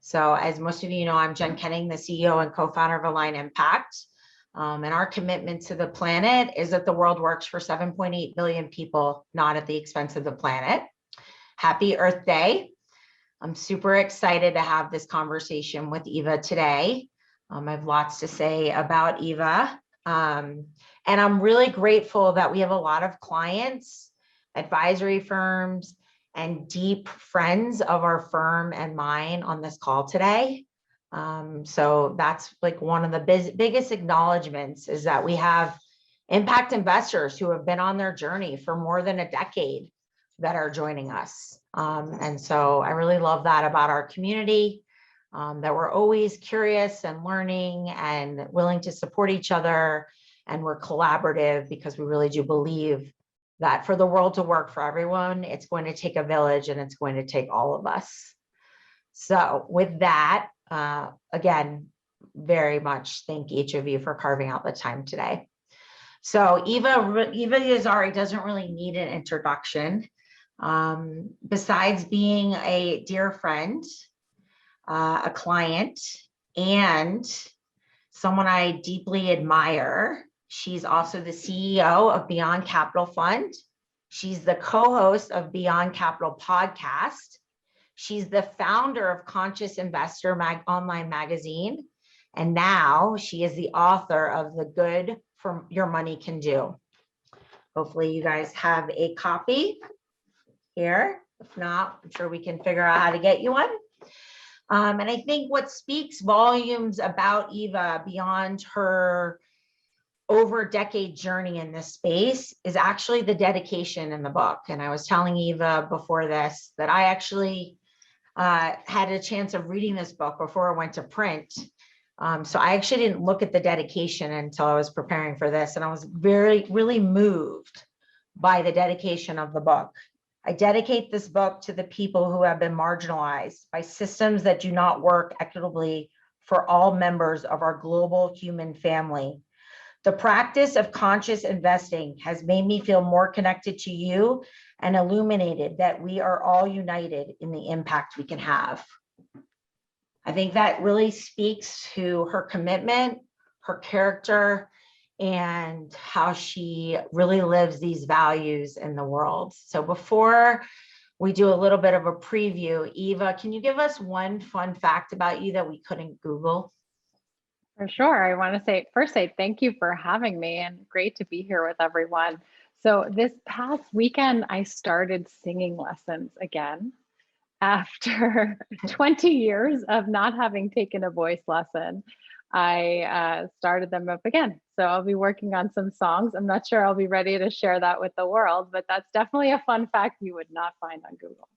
So as most of you know, I'm Jenn, the CEO and co-founder of Align Impact. And our commitment to the planet is that the world works for 7.8 billion people, not at the expense of the planet. Happy Earth Day. I'm super excited to have this conversation with Eva today. I have lots to say about Eva. And I'm really grateful that we have a lot of clients, advisory firms, and deep friends of our firm and mine on this call today. So that's like one of the biggest acknowledgements is that we have impact investors who have been on their journey for more than a decade that are joining us. And so I really love that about our community, that we're always curious and learning and willing to support each other. And we're collaborative because we really do believe that for the world to work for everyone, it's going to take a village and it's going to take all of us. So with that, again, very much thank each of you for carving out the time today. So Eva Yazhari doesn't really need an introduction. Besides being a dear friend, a client, and someone I deeply admire, she's also the CEO of Beyond Capital Fund. She's the co-host of Beyond Capital Podcast. She's the founder of Conscious Investor online magazine. And now she is the author of The Good for Your Money Can Do. Hopefully you guys have a copy here. If not, I'm sure we can figure out how to get you one. And I think what speaks volumes about Eva beyond her over a decade journey in this space is actually the dedication in the book. And I was telling Eva before this that I actually had a chance of reading this book before I went to print. So I actually didn't look at the dedication until I was preparing for this. And I was really moved by the dedication of the book. I dedicate this book to the people who have been marginalized by systems that do not work equitably for all members of our global human family. The practice of conscious investing has made me feel more connected to you and illuminated that we are all united in the impact we can have. I think that really speaks to her commitment, her character, and how she really lives these values in the world. So before we do a little bit of a preview, Eva, can you give us one fun fact about you that we couldn't Google? For sure. I want to say thank you for having me and great to be here with everyone. So this past weekend, I started singing lessons again after 20 years of not having taken a voice lesson. I started them up again. So I'll be working on some songs. I'm not sure I'll be ready to share that with the world, but that's definitely a fun fact you would not find on Google.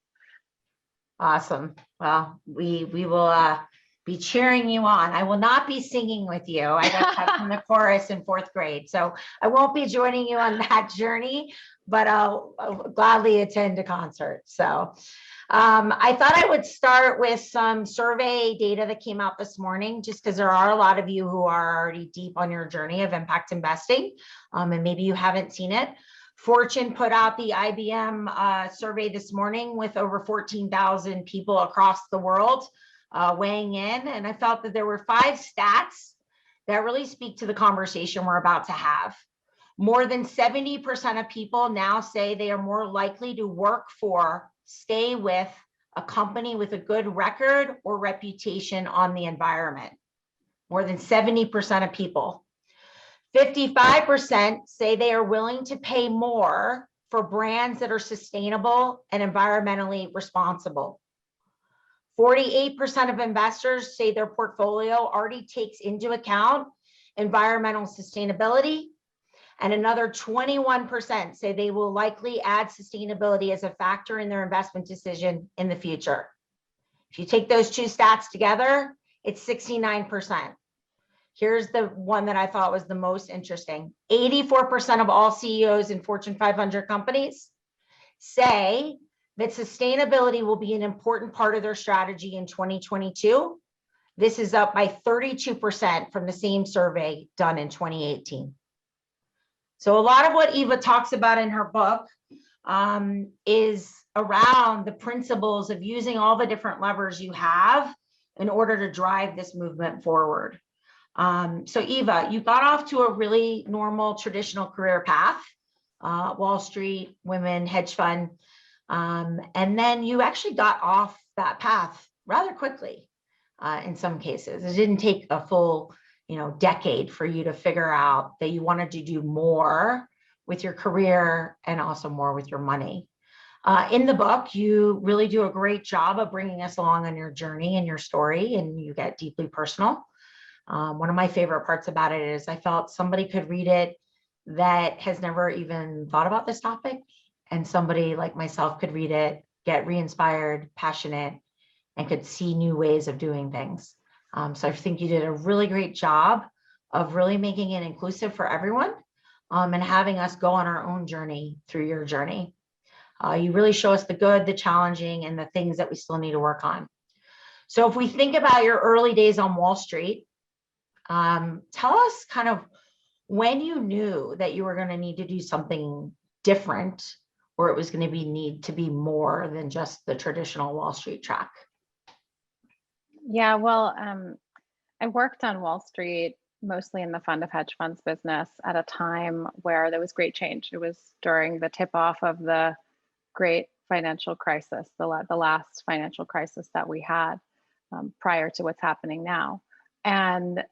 Awesome. Well, we will be cheering you on. I will not be singing with you. I got cut from the chorus in 4th grade, so I won't be joining you on that journey, but I'll gladly attend a concert. So I thought I would start with some survey data that came out this morning, just because there are a lot of you who are already deep on your journey of impact investing, and maybe you haven't seen it. Fortune put out the IBM survey this morning with over 14,000 people across the world weighing in. And I felt that there were 5 stats that really speak to the conversation we're about to have. More than 70% of people now say they are more likely to work for, stay with a company with a good record or reputation on the environment. More than 70% of people. 55% say they are willing to pay more for brands that are sustainable and environmentally responsible. 48% of investors say their portfolio already takes into account environmental sustainability, and another 21% say they will likely add sustainability as a factor in their investment decision in the future. If you take those 2 stats together, it's 69%. Here's the one that I thought was the most interesting. 84% of all CEOs in Fortune 500 companies say that sustainability will be an important part of their strategy in 2022. This is up by 32% from the same survey done in 2018. So a lot of what Eva talks about in her book is around the principles of using all the different levers you have in order to drive this movement forward. So Eva, you got off to a really normal traditional career path, Wall Street, women, hedge fund. And then you actually got off that path rather quickly in some cases. It didn't take a full, decade for you to figure out that you wanted to do more with your career and also more with your money. In the book, you really do a great job of bringing us along on your journey and your story, and you get deeply personal. One of my favorite parts about it is I felt somebody could read it that has never even thought about this topic, and somebody like myself could read it, get re-inspired, passionate, and could see new ways of doing things. So I think you did a really great job of really making it inclusive for everyone, and having us go on our own journey through your journey. You really show us the good, the challenging, and the things that we still need to work on. So if we think about your early days on Wall Street, tell us kind of when you knew that you were going to need to do something different, or it was going to need to be more than just the traditional Wall Street track. Yeah, well, I worked on Wall Street mostly in the fund of hedge funds business at a time where there was great change. It was during the tip off of the great financial crisis, the last financial crisis that we had prior to what's happening now. And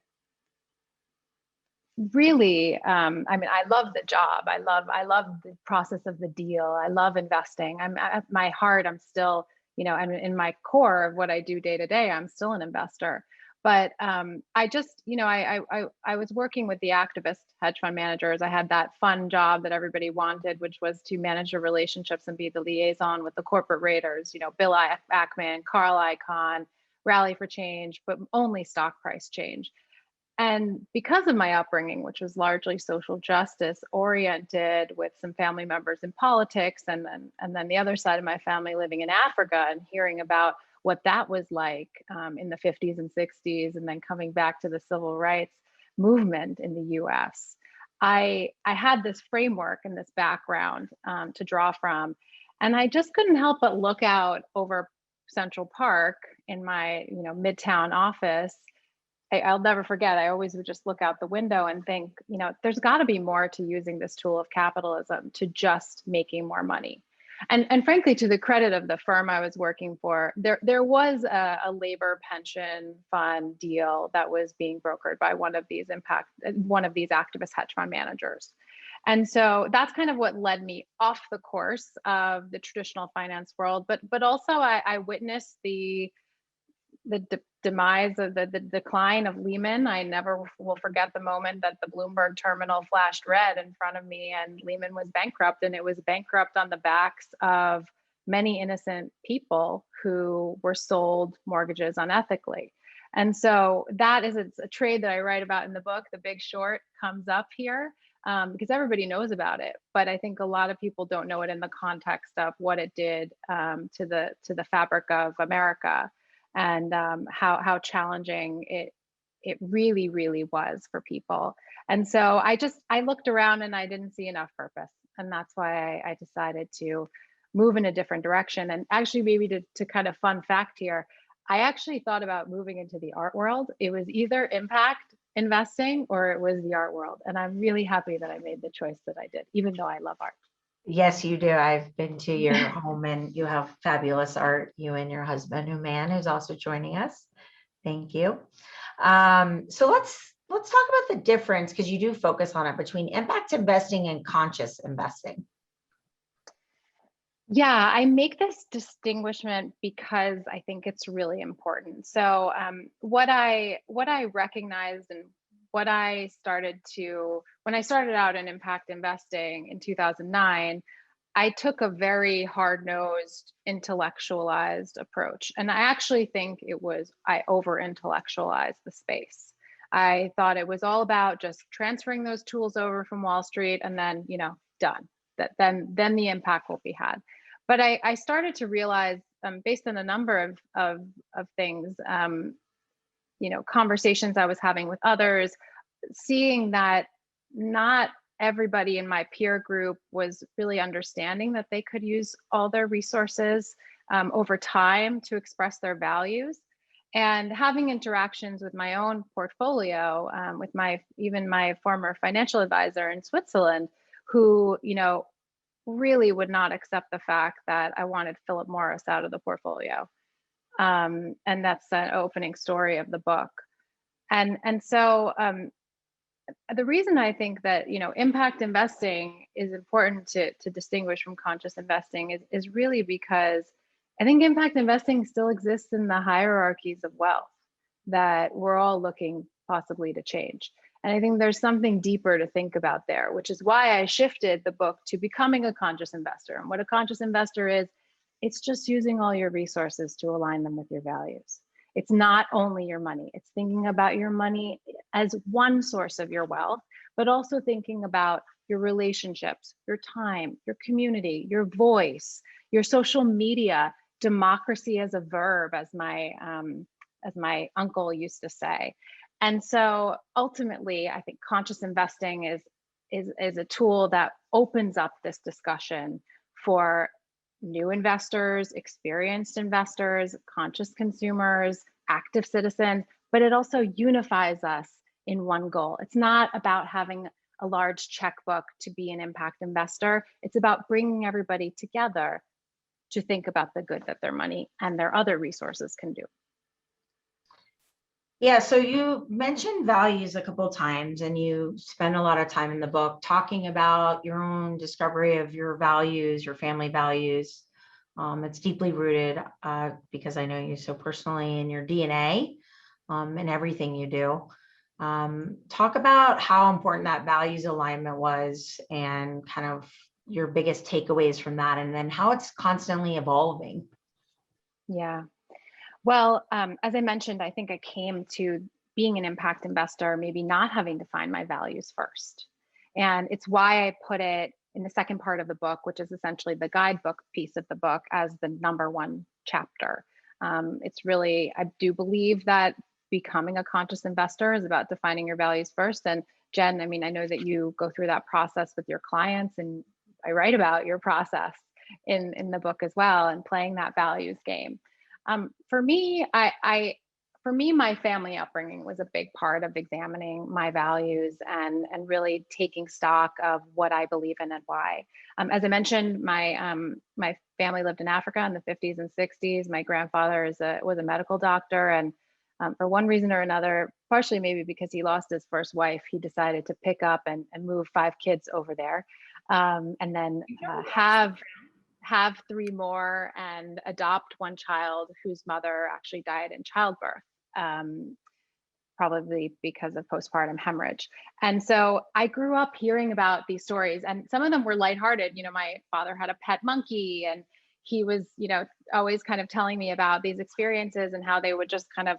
really, I mean, I love the job. I love the process of the deal. I love investing. I'm at my heart, I'm still, and in my core of what I do day to day, I'm still an investor. But I just, I was working with the activist hedge fund managers. I had that fun job that everybody wanted, which was to manage the relationships and be the liaison with the corporate raiders, Bill Ackman, Carl Icahn, Rally for Change, but only stock price change. And because of my upbringing, which was largely social justice oriented with some family members in politics, and then the other side of my family living in Africa and hearing about what that was like in the 50s and 60s, and then coming back to the civil rights movement in the US, I had this framework and this background to draw from. And I just couldn't help but look out over Central Park in my Midtown office. I'll never forget, I always would just look out the window and think, there's got to be more to using this tool of capitalism to just making more money. And frankly, to the credit of the firm I was working for, there was a labor pension fund deal that was being brokered by one of these activist hedge fund managers. And so that's kind of what led me off the course of the traditional finance world. But also I witnessed the demise of the decline of Lehman. I never will forget the moment that the Bloomberg terminal flashed red in front of me and Lehman was bankrupt, and it was bankrupt on the backs of many innocent people who were sold mortgages unethically. And so that is a trade that I write about in the book. The Big Short comes up here because everybody knows about it, but I think a lot of people don't know it in the context of what it did to the fabric of America. And how challenging it really, really was for people. And so I looked around and I didn't see enough purpose. And that's why I decided to move in a different direction. And actually, maybe to kind of fun fact here, I actually thought about moving into the art world. It was either impact investing or it was the art world. And I'm really happy that I made the choice that I did, even though I love art. Yes, you do. I've been to your home and you have fabulous art, you and your husband, Uman, who's also joining us. Thank you. So let's talk about the difference, because you do focus on it, between impact investing and conscious investing. Yeah, I make this distinguishment because I think it's really important. So what I recognized and what I started to, when I started out in impact investing in 2009, I took a very hard-nosed, intellectualized approach. And I actually think I over-intellectualized the space. I thought it was all about just transferring those tools over from Wall Street and then, done. Then the impact will be had. But I started to realize, based on a number of things, conversations I was having with others, seeing that not everybody in my peer group was really understanding that they could use all their resources over time to express their values. And having interactions with my own portfolio, with even my former financial advisor in Switzerland, who, really would not accept the fact that I wanted Philip Morris out of the portfolio. And that's the opening story of the book. And so the reason I think that, impact investing is important to distinguish from conscious investing is really because I think impact investing still exists in the hierarchies of wealth that we're all looking possibly to change. And I think there's something deeper to think about there, which is why I shifted the book to becoming a conscious investor. And what a conscious investor is, it's just using all your resources to align them with your values. It's not only your money, it's thinking about your money as one source of your wealth, but also thinking about your relationships, your time, your community, your voice, your social media, democracy as a verb, as my uncle used to say. And so ultimately, I think conscious investing is a tool that opens up this discussion for new investors, experienced investors, conscious consumers, active citizens, but it also unifies us in one goal. It's not about having a large checkbook to be an impact investor. It's about bringing everybody together to think about the good that their money and their other resources can do. Yeah, so you mentioned values a couple of times, and you spend a lot of time in the book talking about your own discovery of your values, your family values. It's deeply rooted because I know you so personally in your DNA and everything you do. Talk about how important that values alignment was and kind of your biggest takeaways from that, and then how it's constantly evolving. Yeah. Well, as I mentioned, I think I came to being an impact investor, maybe not having to find my values first. And it's why I put it in the second part of the book, which is essentially the guidebook piece of the book, as the #1 chapter. It's really, I do believe that becoming a conscious investor is about defining your values first. And Jen, I mean, I know that you go through that process with your clients, and I write about your process in the book as well, and playing that values game. For me, my family upbringing was a big part of examining my values and really taking stock of what I believe in and why. As I mentioned, my family lived in Africa in the 50s and 60s. My grandfather was a medical doctor, and for one reason or another, partially maybe because he lost his first wife, he decided to pick up and move 5 kids over there, and then have 3 more and adopt 1 child whose mother actually died in childbirth, probably because of postpartum hemorrhage. And so I grew up hearing about these stories, and some of them were lighthearted. My father had a pet monkey, and he was, always kind of telling me about these experiences and how they would just kind of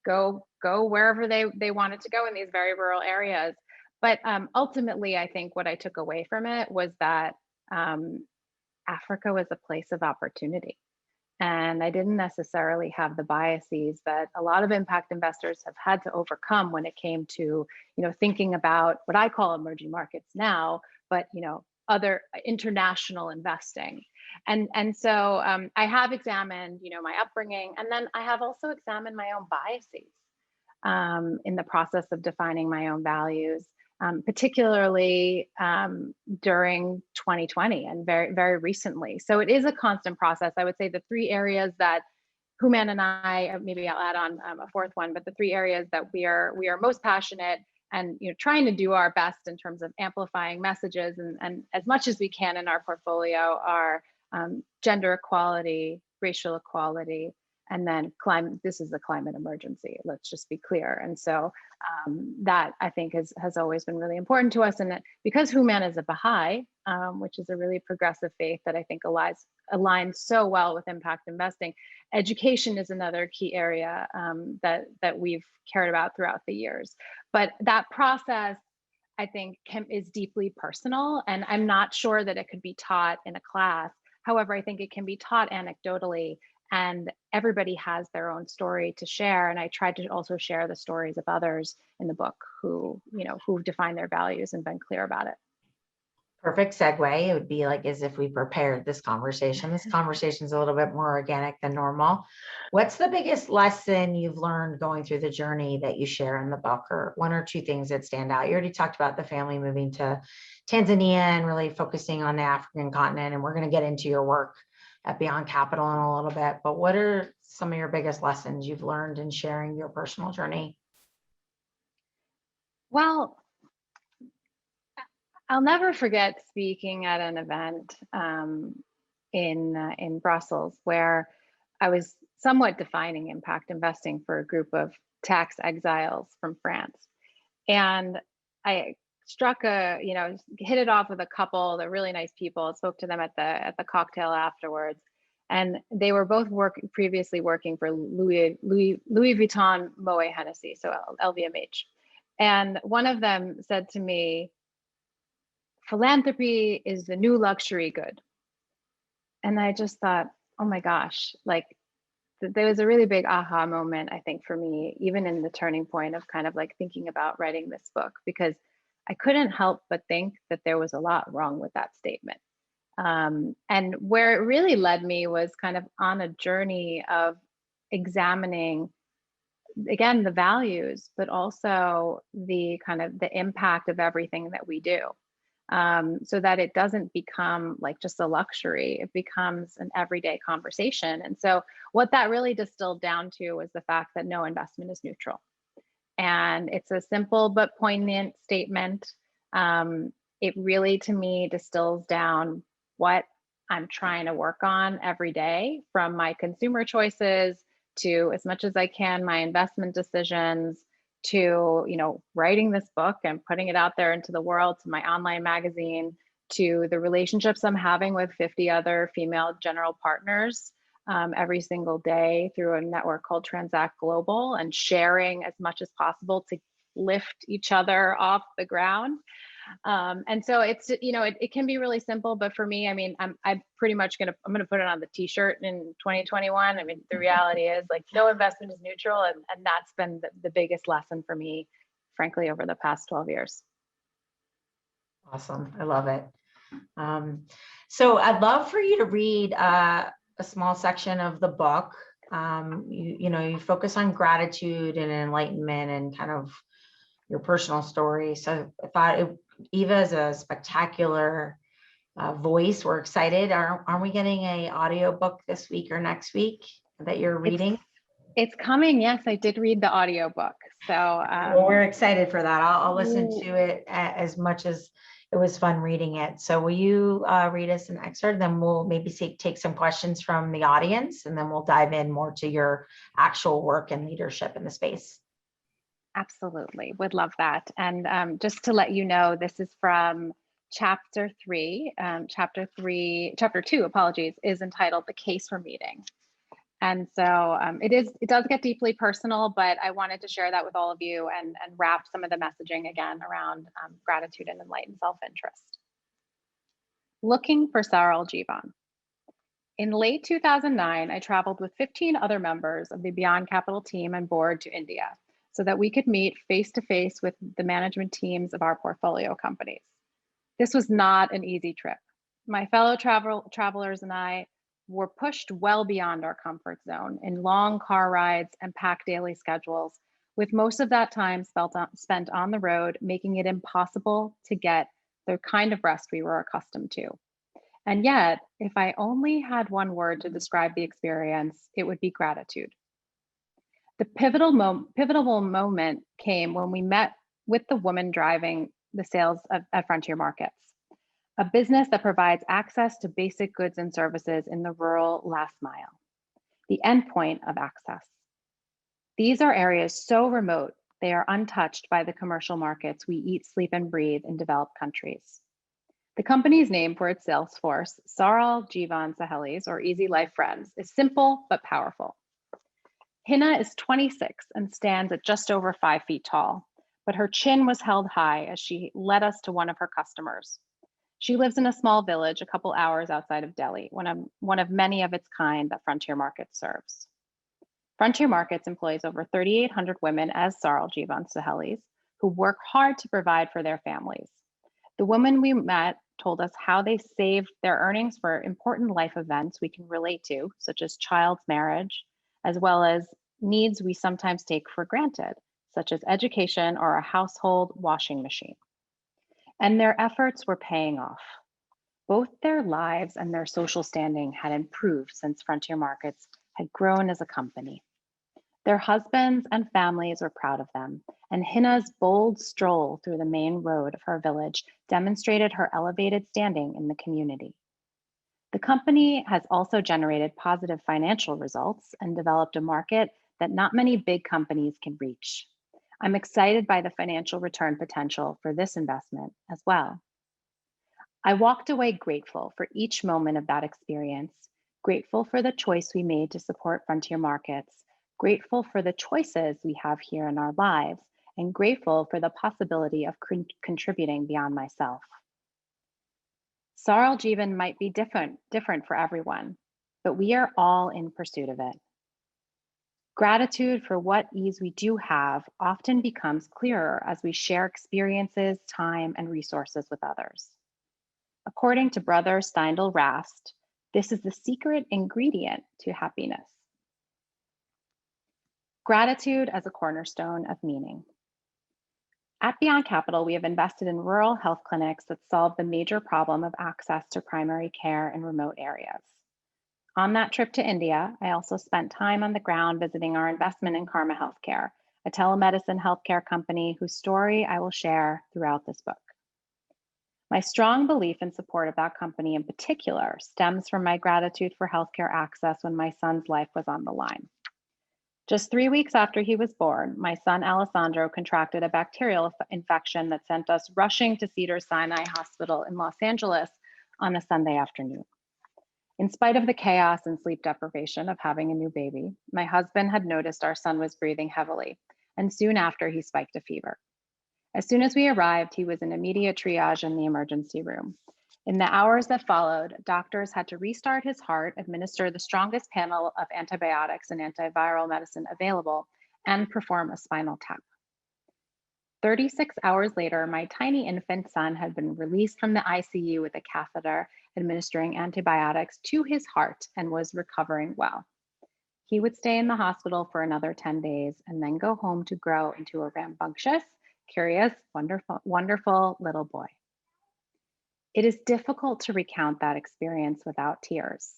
go wherever they wanted to go in these very rural areas. But ultimately, I think what I took away from it was that Africa was a place of opportunity. And I didn't necessarily have the biases that a lot of impact investors have had to overcome when it came to, thinking about what I call emerging markets now, but, other international investing. And so I have examined, my upbringing, and then I have also examined my own biases in the process of defining my own values. Particularly during 2020 and very, very recently. So it is a constant process. I would say the 3 areas that Hooman and I, maybe I'll add on a 4th one, but the 3 areas that we are most passionate and trying to do our best in terms of amplifying messages and as much as we can in our portfolio are gender equality, racial equality, and then climate. This is a climate emergency. Let's just be clear. And so that I think has always been really important to us. And that because Hooman is a Baha'i, which is a really progressive faith that I think aligns so well with impact investing, education is another key area that we've cared about throughout the years. But that process, I think, is deeply personal, and I'm not sure that it could be taught in a class. However, I think it can be taught anecdotally, and everybody has their own story to share. And I tried to also share the stories of others in the book who've defined their values and been clear about it. Perfect segue. It would be like as if we prepared this conversation. This conversation is a little bit more organic than normal. What's the biggest lesson you've learned going through the journey that you share in the book, or one or two things that stand out? You already talked about the family moving to Tanzania and really focusing on the African continent, and we're going to get into your work at Beyond Capital in a little bit. But what are some of your biggest lessons you've learned in sharing your personal journey? Well, I'll never forget speaking at an event in Brussels where I was somewhat defining impact investing for a group of tax exiles from France. And I struck hit it off with a couple, they're really nice people. I spoke to them at the cocktail afterwards. And they were both previously working for Louis Vuitton Moet Hennessy, so LVMH. And one of them said to me, philanthropy is the new luxury good. And I just thought, oh my gosh, like there was a really big aha moment, I think, for me, even in the turning point of kind of like thinking about writing this book, because I couldn't help but think that there was a lot wrong with that statement. And where it really led me was kind of on a journey of examining, again, the values, but also the kind of the impact of everything that we do. So that it doesn't become like just a luxury, it becomes an everyday conversation. And so what that really distilled down to was the fact that no investment is neutral. And it's a simple but poignant statement. It really, to me, distills down what I'm trying to work on every day, from my consumer choices to, as much as I can, my investment decisions, to writing this book and putting it out there into the world, to my online magazine, to the relationships I'm having with 50 other female general partners every single day through a network called Transact Global, and sharing as much as possible to lift each other off the ground. And so it's, it can be really simple, but for me, I mean, I'm pretty much I'm going to put it on the t-shirt in 2021. I mean, the reality is like no investment is neutral. And that's been the biggest lesson for me, frankly, over the past 12 years. Awesome. I love it. So I'd love for you to read a small section of the book. You focus on gratitude and enlightenment and kind of your personal story. So I thought Eva is a spectacular voice. We're excited. Aren't we getting a audiobook this week or next week that you're reading? It's coming. Yes, I did read the audiobook. So well, we're excited for that. I'll listen to it as much as it was fun reading it. So will you read us an excerpt? Then we'll maybe take some questions from the audience, and then we'll dive in more to your actual work and leadership in the space. Absolutely, would love that. And just to let you know, this is from chapter 3. Chapter 2, apologies, is entitled "The Case for Meeting." And so it does get deeply personal, but I wanted to share that with all of you and wrap some of the messaging again around gratitude and enlightened self-interest. Looking for Saral Jivan. In late 2009, I traveled with 15 other members of the Beyond Capital team and board to India so that we could meet face-to-face with the management teams of our portfolio companies. This was not an easy trip. My fellow travelers and I were pushed well beyond our comfort zone in long car rides and packed daily schedules, with most of that time spent on the road, making it impossible to get the kind of rest we were accustomed to. And yet, if I only had one word to describe the experience, it would be gratitude. The pivotal moment came when we met with the woman driving the sales at Frontier Markets, a business that provides access to basic goods and services in the rural last mile, the endpoint of access. These are areas so remote, they are untouched by the commercial markets we eat, sleep, and breathe in developed countries. The company's name for its sales force, Saral Jivan Sahelis, or Easy Life Friends, is simple but powerful. Hina is 26 and stands at just over 5 feet tall, but her chin was held high as she led us to one of her customers. She lives in a small village a couple hours outside of Delhi, one of many of its kind that Frontier Markets serves. Frontier Markets employs over 3,800 women as Saral Jivan Sahelis, who work hard to provide for their families. The women we met told us how they saved their earnings for important life events we can relate to, such as child's marriage, as well as needs we sometimes take for granted, such as education or a household washing machine. And their efforts were paying off. Both their lives and their social standing had improved since Frontier Markets had grown as a company. Their husbands and families were proud of them, and Hina's bold stroll through the main road of her village demonstrated her elevated standing in the community. The company has also generated positive financial results and developed a market that not many big companies can reach. I'm excited by the financial return potential for this investment as well. I walked away grateful for each moment of that experience, grateful for the choice we made to support Frontier Markets, grateful for the choices we have here in our lives, and grateful for the possibility of contributing beyond myself. Saral Jivan might be different for everyone, but we are all in pursuit of it. Gratitude for what ease we do have often becomes clearer as we share experiences, time, and resources with others. According to Brother Steindl Rast, this is the secret ingredient to happiness. Gratitude as a cornerstone of meaning. At Beyond Capital, we have invested in rural health clinics that solve the major problem of access to primary care in remote areas. On that trip to India, I also spent time on the ground visiting our investment in Karma Healthcare, a telemedicine healthcare company whose story I will share throughout this book. My strong belief and support of that company in particular stems from my gratitude for healthcare access when my son's life was on the line. Just 3 weeks after he was born, my son Alessandro contracted a bacterial infection that sent us rushing to Cedars-Sinai Hospital in Los Angeles on a Sunday afternoon. In spite of the chaos and sleep deprivation of having a new baby, my husband had noticed our son was breathing heavily, and soon after he spiked a fever. As soon as we arrived, he was in immediate triage in the emergency room. In the hours that followed, doctors had to restart his heart, administer the strongest panel of antibiotics and antiviral medicine available, and perform a spinal tap. 36 hours later, my tiny infant son had been released from the ICU with a catheter administering antibiotics to his heart and was recovering well. He would stay in the hospital for another 10 days and then go home to grow into a rambunctious, curious, wonderful little boy. It is difficult to recount that experience without tears.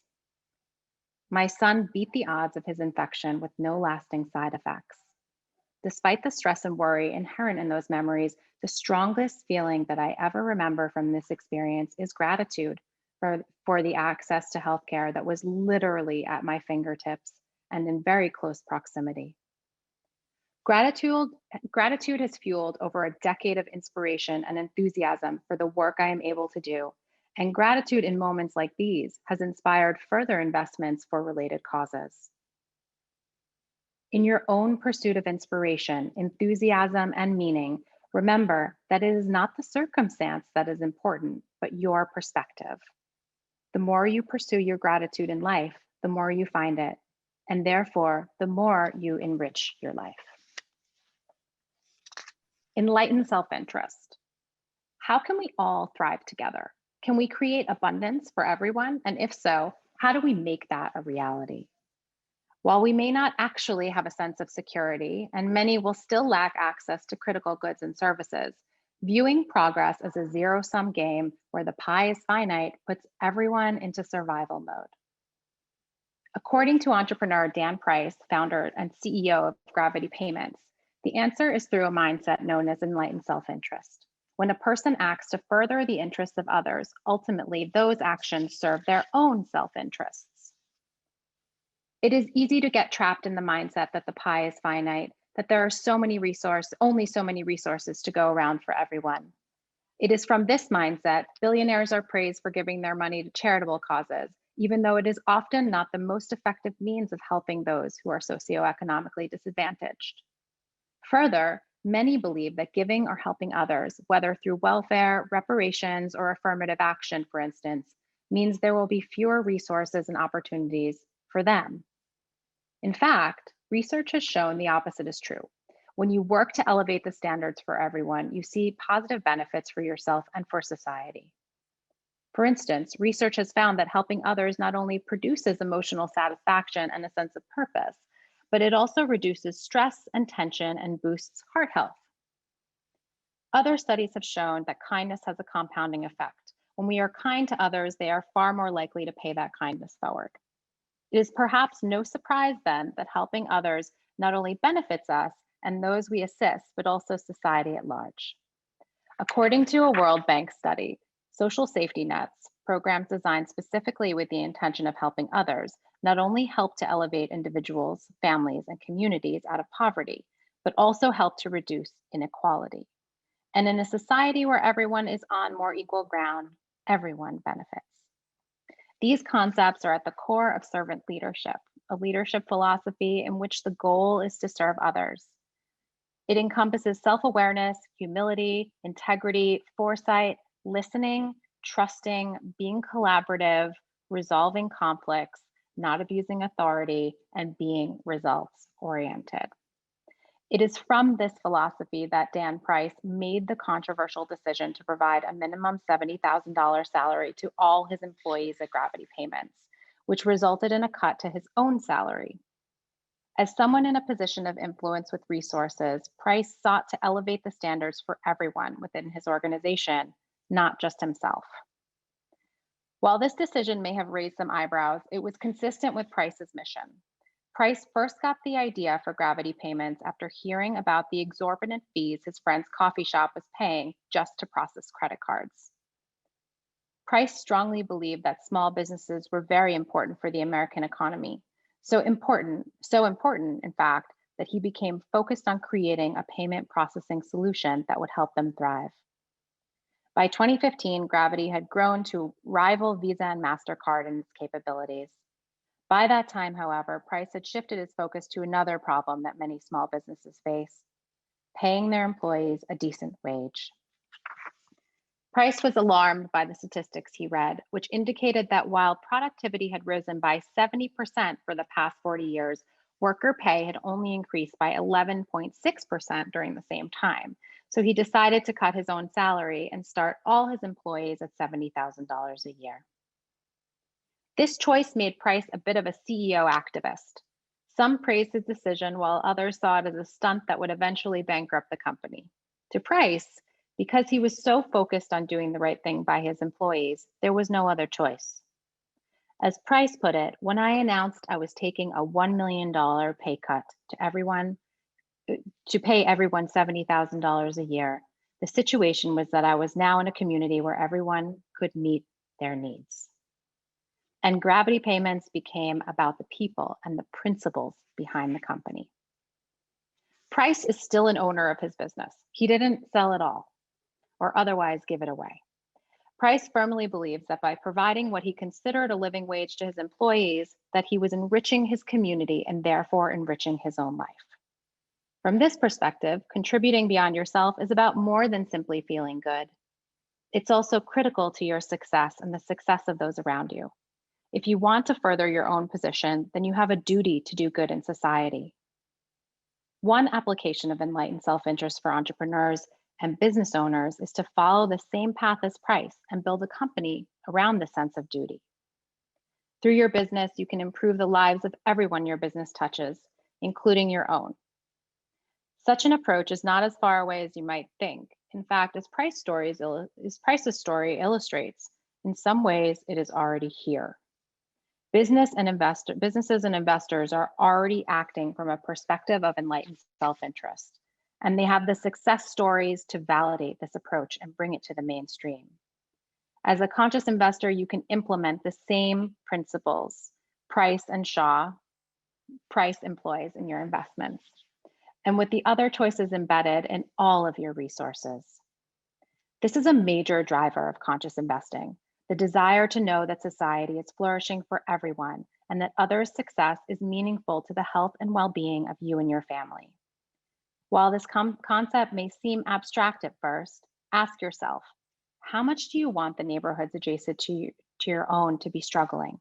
My son beat the odds of his infection with no lasting side effects. Despite the stress and worry inherent in those memories, the strongest feeling that I ever remember from this experience is gratitude for the access to healthcare that was literally at my fingertips and in very close proximity. Gratitude has fueled over a decade of inspiration and enthusiasm for the work I am able to do, and gratitude in moments like these has inspired further investments for related causes. In your own pursuit of inspiration, enthusiasm, and meaning, remember that it is not the circumstance that is important, but your perspective. The more you pursue your gratitude in life, the more you find it, and therefore, the more you enrich your life. Enlightened self-interest. How can we all thrive together? Can we create abundance for everyone? And if so, how do we make that a reality? While we may not actually have a sense of security, and many will still lack access to critical goods and services, viewing progress as a zero-sum game where the pie is finite puts everyone into survival mode. According to entrepreneur Dan Price, founder and CEO of Gravity Payments, the answer is through a mindset known as enlightened self-interest. When a person acts to further the interests of others, ultimately those actions serve their own self-interests. It is easy to get trapped in the mindset that the pie is finite, that there are only so many resources to go around for everyone. It is from this mindset, billionaires are praised for giving their money to charitable causes, even though it is often not the most effective means of helping those who are socioeconomically disadvantaged. Further, many believe that giving or helping others, whether through welfare, reparations, or affirmative action, for instance, means there will be fewer resources and opportunities for them. In fact, research has shown the opposite is true. When you work to elevate the standards for everyone, you see positive benefits for yourself and for society. For instance, research has found that helping others not only produces emotional satisfaction and a sense of purpose, but it also reduces stress and tension and boosts heart health. Other studies have shown that kindness has a compounding effect. When we are kind to others, they are far more likely to pay that kindness forward. It is perhaps no surprise then that helping others not only benefits us and those we assist, but also society at large. According to a World Bank study, social safety nets, programs designed specifically with the intention of helping others, not only help to elevate individuals, families, and communities out of poverty, but also help to reduce inequality. And in a society where everyone is on more equal ground, everyone benefits. These concepts are at the core of servant leadership, a leadership philosophy in which the goal is to serve others. It encompasses self-awareness, humility, integrity, foresight, listening, trusting, being collaborative, resolving conflicts, not abusing authority, and being results-oriented. It is from this philosophy that Dan Price made the controversial decision to provide a minimum $70,000 salary to all his employees at Gravity Payments, which resulted in a cut to his own salary. As someone in a position of influence with resources, Price sought to elevate the standards for everyone within his organization, not just himself. While this decision may have raised some eyebrows, it was consistent with Price's mission. Price first got the idea for Gravity Payments after hearing about the exorbitant fees his friend's coffee shop was paying just to process credit cards. Price strongly believed that small businesses were very important for the American economy. So important, in fact, that he became focused on creating a payment processing solution that would help them thrive. By 2015, Gravity had grown to rival Visa and MasterCard in its capabilities. By that time, however, Price had shifted his focus to another problem that many small businesses face: paying their employees a decent wage. Price was alarmed by the statistics he read, which indicated that while productivity had risen by 70% for the past 40 years, worker pay had only increased by 11.6% during the same time. So he decided to cut his own salary and start all his employees at $70,000 a year. This choice made Price a bit of a CEO activist. Some praised his decision, while others saw it as a stunt that would eventually bankrupt the company. To Price, because he was so focused on doing the right thing by his employees, there was no other choice. As Price put it, when I announced I was taking a $1 million pay cut to pay everyone $70,000 a year, the situation was that I was now in a community where everyone could meet their needs. And Gravity Payments became about the people and the principles behind the company. Price is still an owner of his business. He didn't sell it all or otherwise give it away. Price firmly believes that by providing what he considered a living wage to his employees, that he was enriching his community and therefore enriching his own life. From this perspective, contributing beyond yourself is about more than simply feeling good. It's also critical to your success and the success of those around you. If you want to further your own position, then you have a duty to do good in society. One application of enlightened self-interest for entrepreneurs and business owners is to follow the same path as Price and build a company around the sense of duty. Through your business, you can improve the lives of everyone your business touches, including your own. Such an approach is not as far away as you might think. In fact, as Price's story illustrates, in some ways it is already here. Businesses and investors are already acting from a perspective of enlightened self-interest, and they have the success stories to validate this approach and bring it to the mainstream. As a conscious investor, you can implement the same principles Price and Shaw Price employs in your investments, and with the other choices embedded in all of your resources. This is a major driver of conscious investing: the desire to know that society is flourishing for everyone and that others' success is meaningful to the health and well-being of you and your family. While this concept may seem abstract at first, ask yourself, how much do you want the neighborhoods adjacent to your own to be struggling?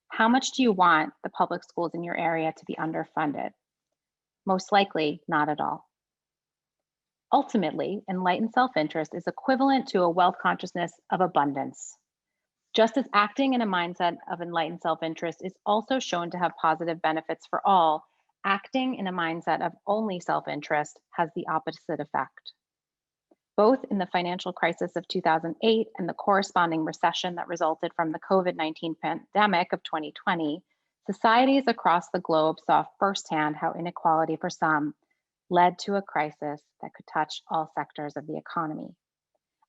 How much do you want the public schools in your area to be underfunded? Most likely, not at all. Ultimately, enlightened self-interest is equivalent to a wealth consciousness of abundance. Just as acting in a mindset of enlightened self-interest is also shown to have positive benefits for all, acting in a mindset of only self-interest has the opposite effect. Both in the financial crisis of 2008 and the corresponding recession that resulted from the COVID-19 pandemic of 2020, societies across the globe saw firsthand how inequality for some led to a crisis that could touch all sectors of the economy.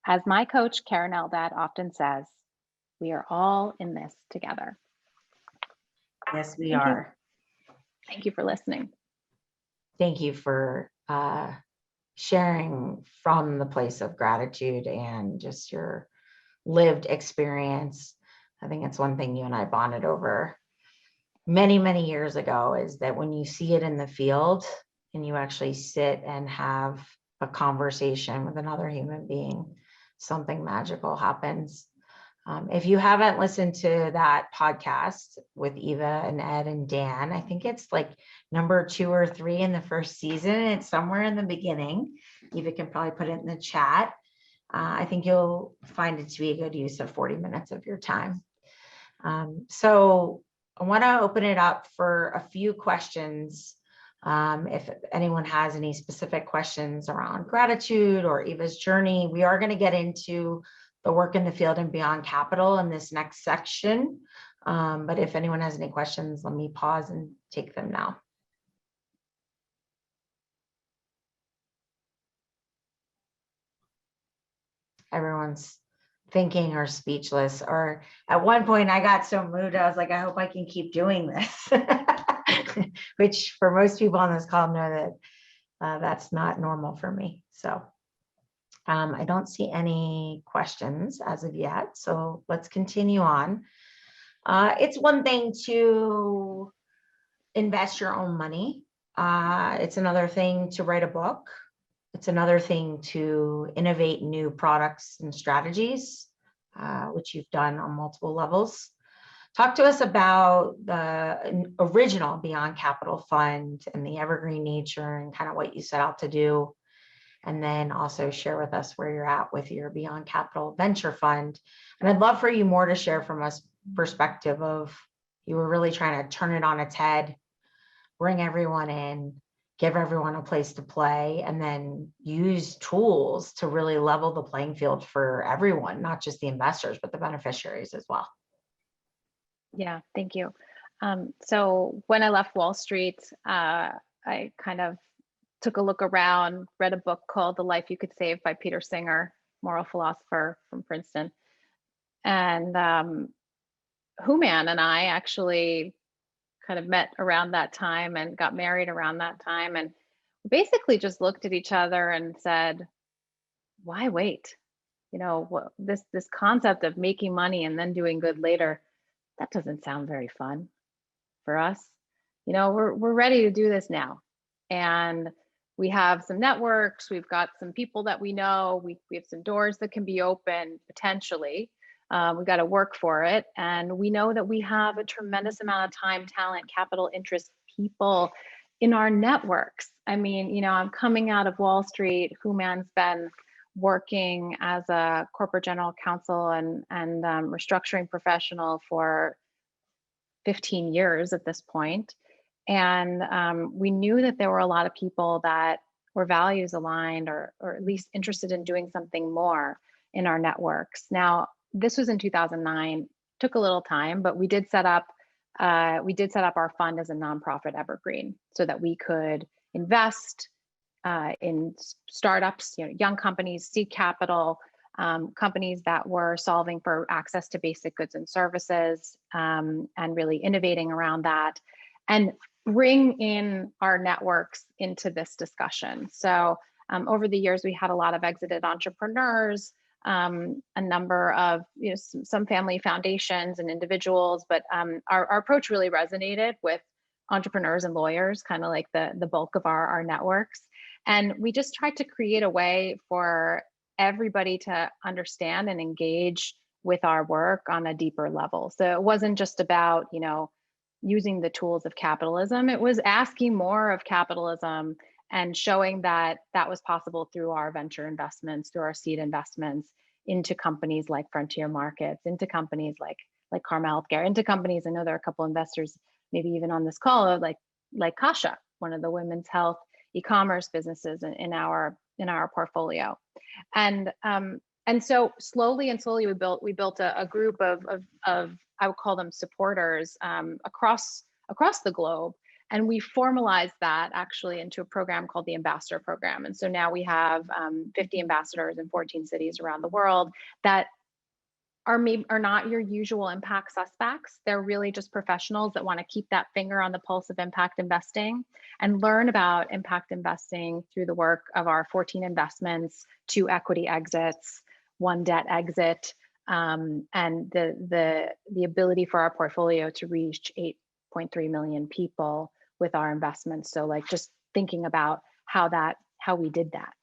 As my coach, Karen Eldad, often says, we are all in this together. Yes, we are. Thank you for listening. Thank you for sharing from the place of gratitude and just your lived experience. I think it's one thing you and I bonded over many, many years ago, is that when you see it in the field and you actually sit and have a conversation with another human being, something magical happens. If you haven't listened to that podcast with Eva and Ed and Dan, I think it's like number 2 or 3 in the first season. It's somewhere in the beginning. Eva can probably put it in the chat. I think you'll find it to be a good use of 40 minutes of your time. So I want to open it up for a few questions. If anyone has any specific questions around gratitude or Eva's journey, we are going to get into the work in the field and beyond capital in this next section. But if anyone has any questions, let me pause and take them now. Everyone's thinking or speechless, or at one point I got so moved, I was like, I hope I can keep doing this, which for most people on this call know that that's not normal for me. So I don't see any questions as of yet, so let's continue on. It's one thing to invest your own money. It's another thing to write a book. It's another thing to innovate new products and strategies, which you've done on multiple levels. Talk to us about the original Beyond Capital Fund and the evergreen nature and kind of what you set out to do. And then also share with us where you're at with your Beyond Capital Venture Fund. And I'd love for you more to share from us perspective of you were really trying to turn it on its head, bring everyone in, give everyone a place to play, and then use tools to really level the playing field for everyone, not just the investors, but the beneficiaries as well. Yeah, thank you. So when I left Wall Street, I kind of took a look around, read a book called The Life You Could Save by Peter Singer, moral philosopher from Princeton. And Human and I actually kind of met around that time and got married around that time, and basically just looked at each other and said, why wait? You know, this concept of making money and then doing good later, that doesn't sound very fun for us. You know, we're ready to do this now. And we have some networks, we've got some people that we know, we have some doors that can be open potentially. We got to work for it. And we know that we have a tremendous amount of time, talent, capital, interest, people in our networks. I mean, you know, I'm coming out of Wall Street. Human's been working as a corporate general counsel and restructuring professional for 15 years at this point. And we knew that there were a lot of people that were values aligned or at least interested in doing something more in our networks. Now, this was in 2009, took a little time, but we did set up our fund as a nonprofit evergreen so that we could invest in startups, you know, young companies, seed capital, companies that were solving for access to basic goods and services, and really innovating around that, and bring in our networks into this discussion. So over the years, we had a lot of exited entrepreneurs, a number of, you know, some family foundations and individuals, but our approach really resonated with entrepreneurs and lawyers, kind of like the bulk of our networks. And we just tried to create a way for everybody to understand and engage with our work on a deeper level. So it wasn't just about, you know, using the tools of capitalism. It was asking more of capitalism and showing that that was possible through our venture investments, through our seed investments into companies like Frontier Markets, into companies like Karma Healthcare, into companies. I know there are a couple investors, maybe even on this call, like Kasha, one of the women's health e-commerce businesses in our portfolio. And so slowly we built a group of I would call them supporters across the globe. And we formalized that actually into a program called the Ambassador Program. And so now we have 50 ambassadors in 14 cities around the world that are not your usual impact suspects. They're really just professionals that want to keep that finger on the pulse of impact investing and learn about impact investing through the work of our 14 investments, 2 equity exits, 1 debt exit, and the ability for our portfolio to reach 8.3 million people with our investments. So like just thinking about how we did that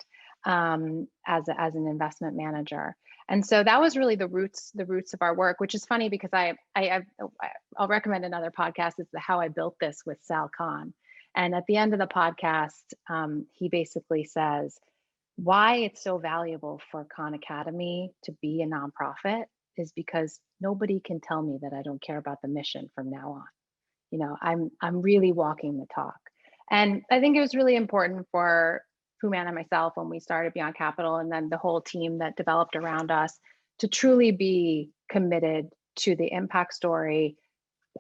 as an investment manager. And so that was really the roots of our work, which is funny because I'll recommend another podcast. It's the How I Built This with Sal Khan. And at the end of the podcast, he basically says, why it's so valuable for Khan Academy to be a nonprofit is because nobody can tell me that I don't care about the mission from now on. You know, I'm really walking the talk. And I think it was really important for Fuman and myself when we started Beyond Capital, and then the whole team that developed around us, to truly be committed to the impact story.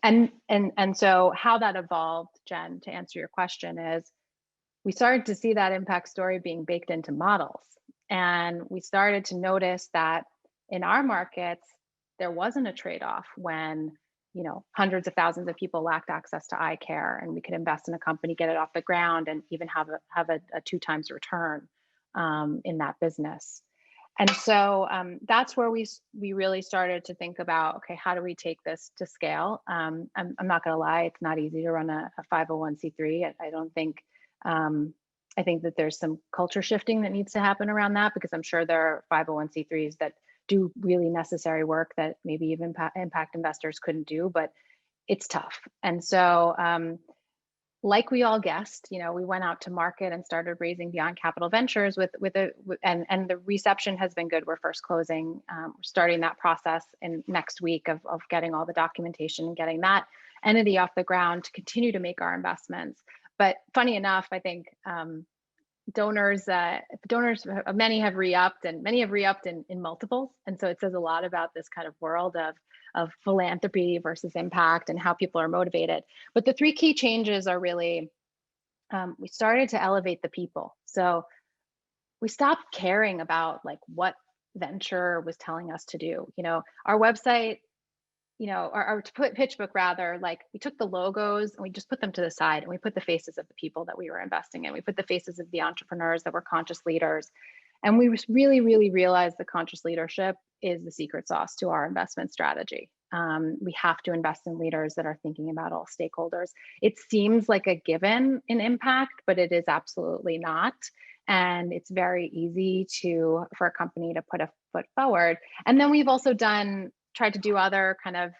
And so how that evolved, Jen, to answer your question, is we started to see that impact story being baked into models. And we started to notice that in our markets, there wasn't a trade-off when, you know, hundreds of thousands of people lacked access to eye care, and we could invest in a company, get it off the ground, and even have a 2 times return in that business. And so that's where we really started to think about, okay, how do we take this to scale? I'm not going to lie, it's not easy to run a 501c3. I don't think, I think that there's some culture shifting that needs to happen around that, because I'm sure there are 501c3s that do really necessary work that maybe even impact investors couldn't do, but it's tough. And so like we all guessed, you know, we went out to market and started raising Beyond Capital Ventures and the reception has been good. We're first closing, we're starting that process in next week of getting all the documentation and getting that entity off the ground to continue to make our investments. But funny enough, I think donors, many have re-upped, and many have re-upped in multiples. And so it says a lot about this kind of world of philanthropy versus impact and how people are motivated. But the 3 key changes are really, we started to elevate the people. So we stopped caring about like what venture was telling us to do. You know, our website, you know, our pitch book rather, like we took the logos and we just put them to the side, and we put the faces of the people that we were investing in. We put the faces of the entrepreneurs that were conscious leaders. And we really, really realized that conscious leadership is the secret sauce to our investment strategy. We have to invest in leaders that are thinking about all stakeholders. It seems like a given in impact, but it is absolutely not. And it's very easy for a company to put a foot forward. And then we've also tried to do other kind of,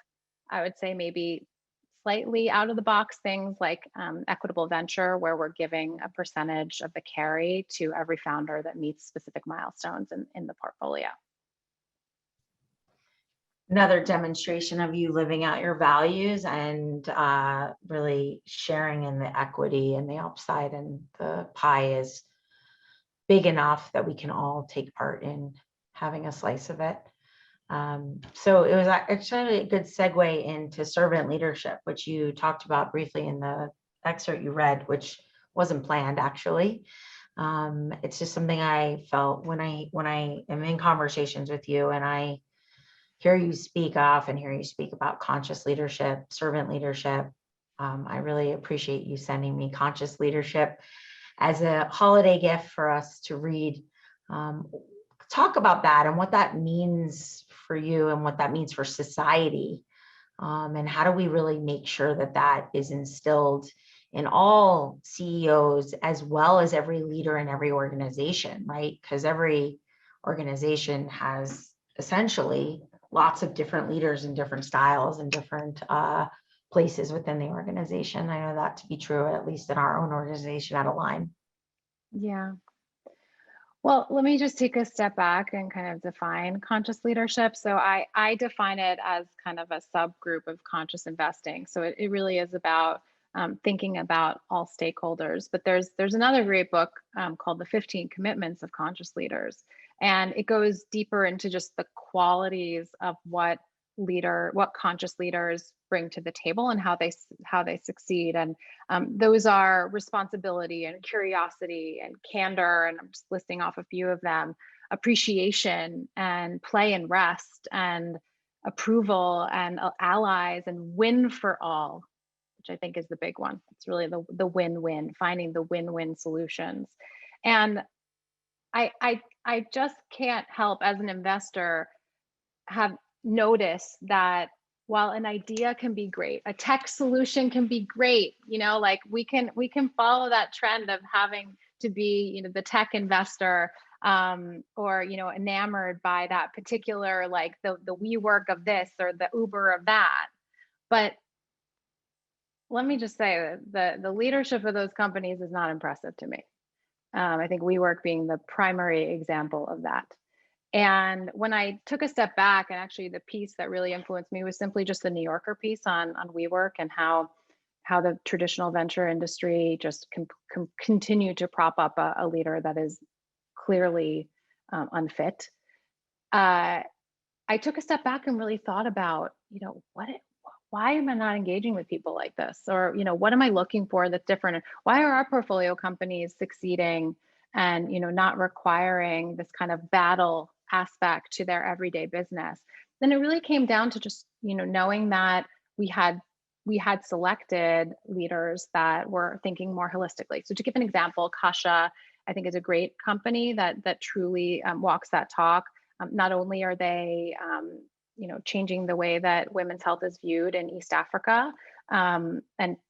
I would say maybe slightly out of the box things like equitable venture, where we're giving a percentage of the carry to every founder that meets specific milestones in the portfolio. Another demonstration of you living out your values and really sharing in the equity and the upside, and the pie is big enough that we can all take part in having a slice of it. So it was actually a good segue into servant leadership, which you talked about briefly in the excerpt you read, which wasn't planned actually. It's just something I felt when I am in conversations with you and I hear you speak about conscious leadership, servant leadership. I really appreciate you sending me Conscious Leadership as a holiday gift for us to read. Talk about that and what that means for you and what that means for society. And how do we really make sure that that is instilled in all CEOs as well as every leader in every organization, right? Because every organization has essentially lots of different leaders and different styles and different places within the organization. I know that to be true, at least in our own organization at Align. Yeah. Well, let me just take a step back and kind of define conscious leadership. So I define it as kind of a subgroup of conscious investing. So it really is about thinking about all stakeholders. But there's another great book called The 15 Commitments of Conscious Leaders. And it goes deeper into just the qualities of what conscious leaders bring to the table and how they succeed. And those are responsibility and curiosity and candor, and I'm just listing off a few of them, appreciation and play and rest and approval and allies and win for all, which I think is the big one. It's really the win-win, finding the win-win solutions. And I just can't help as an investor have noticed that while an idea can be great, a tech solution can be great, like we can follow that trend of having to be, the tech investor, or enamored by that particular, like the WeWork of this or the Uber of that. But let me just say that the leadership of those companies is not impressive to me. I think WeWork being the primary example of that. And when I took a step back, and actually the piece that really influenced me was simply just the New Yorker piece on WeWork and how the traditional venture industry just continue to prop up a leader that is clearly unfit. I took a step back and really thought about, why am I not engaging with people like this? Or, what am I looking for that's different? Why are our portfolio companies succeeding and, not requiring this kind of battle aspect to their everyday business? Then it really came down to just, knowing that we had selected leaders that were thinking more holistically. So to give an example, Kasha, I think, is a great company that truly walks that talk. Not only are they, changing the way that women's health is viewed in East Africa, and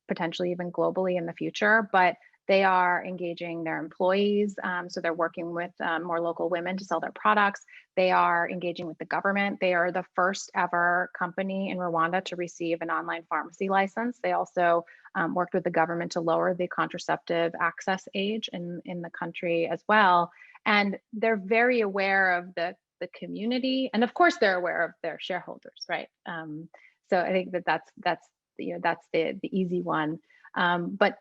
potentially even globally in the future, but they are engaging their employees. So they're working with more local women to sell their products. They are engaging with the government. They are the first ever company in Rwanda to receive an online pharmacy license. They also worked with the government to lower the contraceptive access age in the country as well. And they're very aware of the community, and of course they're aware of their shareholders, right? So I think that's the easy one. But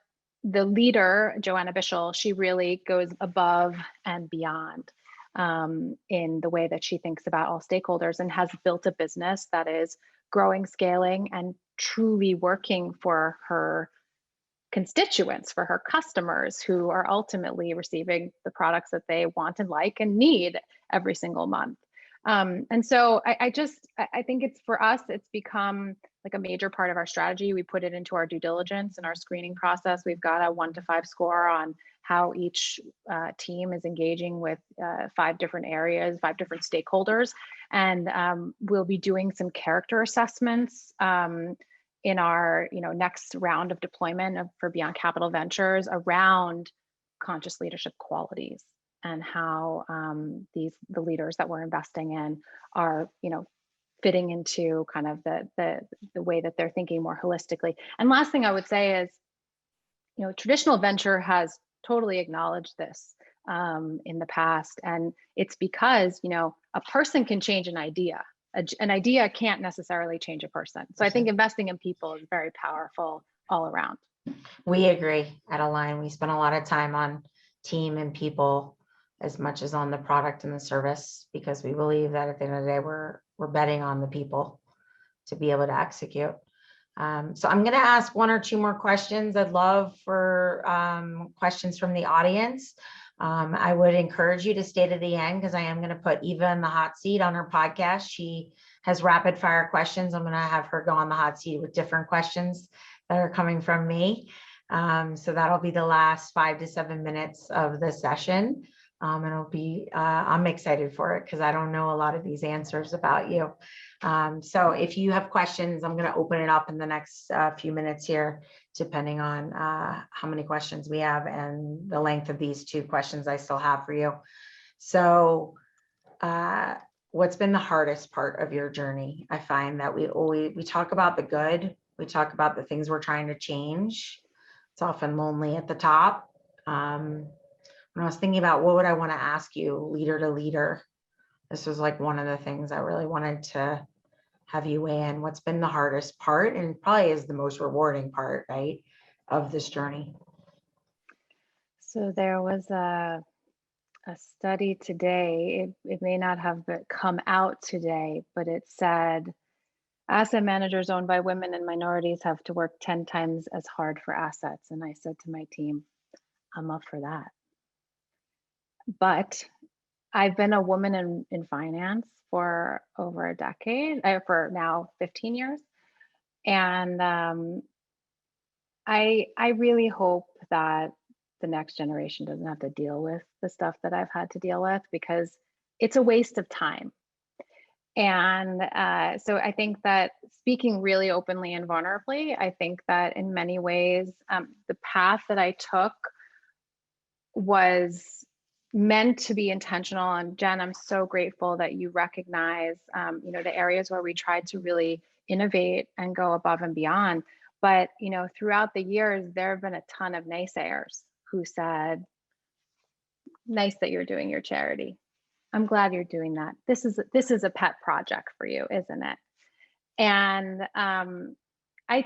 the leader, Joanna Bishel, she really goes above and beyond in the way that she thinks about all stakeholders, and has built a business that is growing, scaling, and truly working for her constituents, for her customers, who are ultimately receiving the products that they want and like and need every single month. And so I think it's, for us, it's become like a major part of our strategy. We put it into our due diligence and our screening process. We've got a 1 to 5 score on how each team is engaging with 5 different areas, 5 different stakeholders. And we'll be doing some character assessments in our next round of deployment for Beyond Capital Ventures around conscious leadership qualities, and how the leaders that we're investing in are fitting into kind of the way that they're thinking more holistically. And last thing I would say is, traditional venture has totally acknowledged this in the past, and it's because a person can change an idea. An idea can't necessarily change a person. So I think investing in people is very powerful all around. We agree at Align. We spend a lot of time on team and people as much as on the product and the service, because we believe that at the end of the day, we're betting on the people to be able to execute. So I'm going to ask 1 or 2 more questions. I'd love for questions from the audience. I would encourage you to stay to the end, because I am going to put Eva in the hot seat on her podcast. She has rapid fire questions. I'm going to have her go on the hot seat with different questions that are coming from me. So that'll be the last 5 to 7 minutes of the session. And it'll be, I'm excited for it because I don't know a lot of these answers about you. So if you have questions, I'm going to open it up in the next few minutes here, depending on how many questions we have and the length of these 2 questions I still have for you. So what's been the hardest part of your journey? I find that we talk about the good, we talk about the things we're trying to change. It's often lonely at the top. When I was thinking about what would I want to ask you, leader to leader, this was like one of the things I really wanted to have you weigh in. What's been the hardest part, and probably is the most rewarding part, right, of this journey? So there was a study today. It may not have come out today, but it said asset managers owned by women and minorities have to work 10 times as hard for assets. And I said to my team, I'm up for that. But I've been a woman in finance for over a decade, for now 15 years. And I really hope that the next generation doesn't have to deal with the stuff that I've had to deal with, because it's a waste of time. And so I think that, speaking really openly and vulnerably, I think that in many ways, the path that I took was meant to be intentional. And Jen, I'm so grateful that you recognize, the areas where we tried to really innovate and go above and beyond. But, throughout the years, there have been a ton of naysayers who said, nice that you're doing your charity. I'm glad you're doing that. This is a pet project for you, isn't it? And I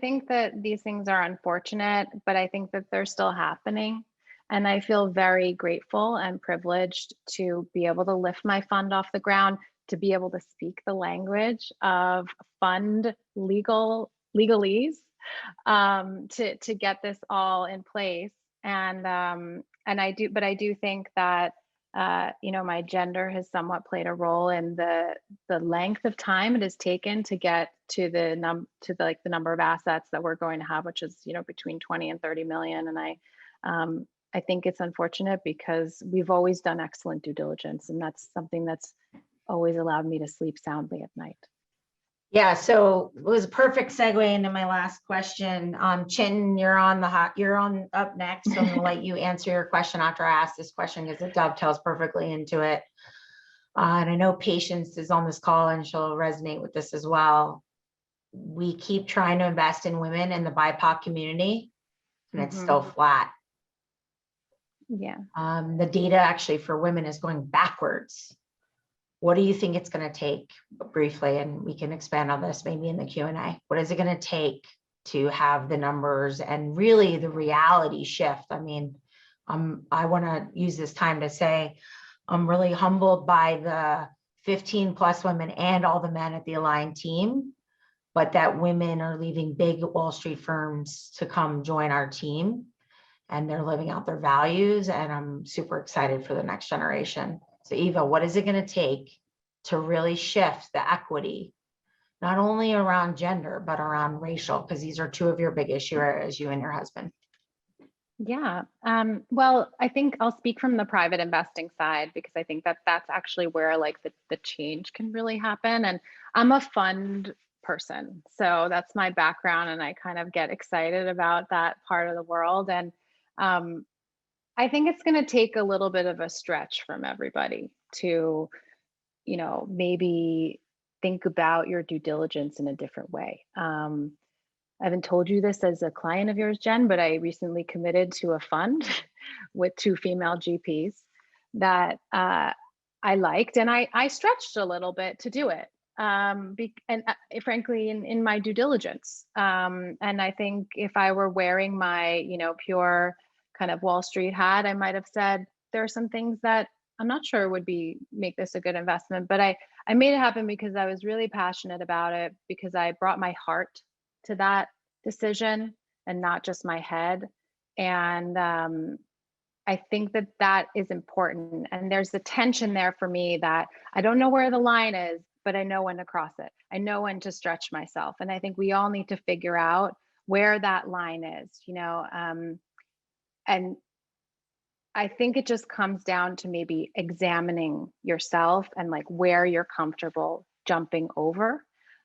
think that these things are unfortunate, but I think that they're still happening. And I feel very grateful and privileged to be able to lift my fund off the ground, to be able to speak the language of fund legalese, to get this all in place. And I do think that my gender has somewhat played a role in the length of time it has taken to get to the number of assets that we're going to have, which is between 20 and 30 million. And I think it's unfortunate because we've always done excellent due diligence, and that's something that's always allowed me to sleep soundly at night. Yeah, so it was a perfect segue into my last question. Chin, you're on up next. So I'm gonna let you answer your question after I ask this question, because it dovetails perfectly into it. And I know Patience is on this call and she'll resonate with this as well. We keep trying to invest in women in the BIPOC community, and it's still flat. Yeah. The data actually for women is going backwards. What do you think it's going to take, briefly, and we can expand on this maybe in the Q&A. What is it going to take to have the numbers and really the reality shift? I mean, I want to use this time to say I'm really humbled by the 15 plus women and all the men at the Align team, but that women are leaving big Wall Street firms to come join our team, and they're living out their values. And I'm super excited for the next generation. So Eva, what is it going to take to really shift the equity, not only around gender, but around racial? Because these are two of your big issue areas, you and your husband. Yeah. Well, I think I'll speak from the private investing side, because I think that that's actually where like the change can really happen. And I'm a fund person, so that's my background, and I kind of get excited about that part of the world. And I think it's going to take a little bit of a stretch from everybody to, maybe think about your due diligence in a different way. I haven't told you this as a client of yours, Jen, but I recently committed to a fund with 2 female GPs that I liked, and I stretched a little bit to do it. Frankly, in my due diligence. And I think if I were wearing my, pure kind of Wall Street hat, I might have said, there are some things that I'm not sure would make this a good investment, but I made it happen because I was really passionate about it, because I brought my heart to that decision and not just my head. And I think that that is important. And there's the tension there for me that I don't know where the line is, but I know when to cross it. I know when to stretch myself. And I think we all need to figure out where that line is, and I think it just comes down to maybe examining yourself and like where you're comfortable jumping over.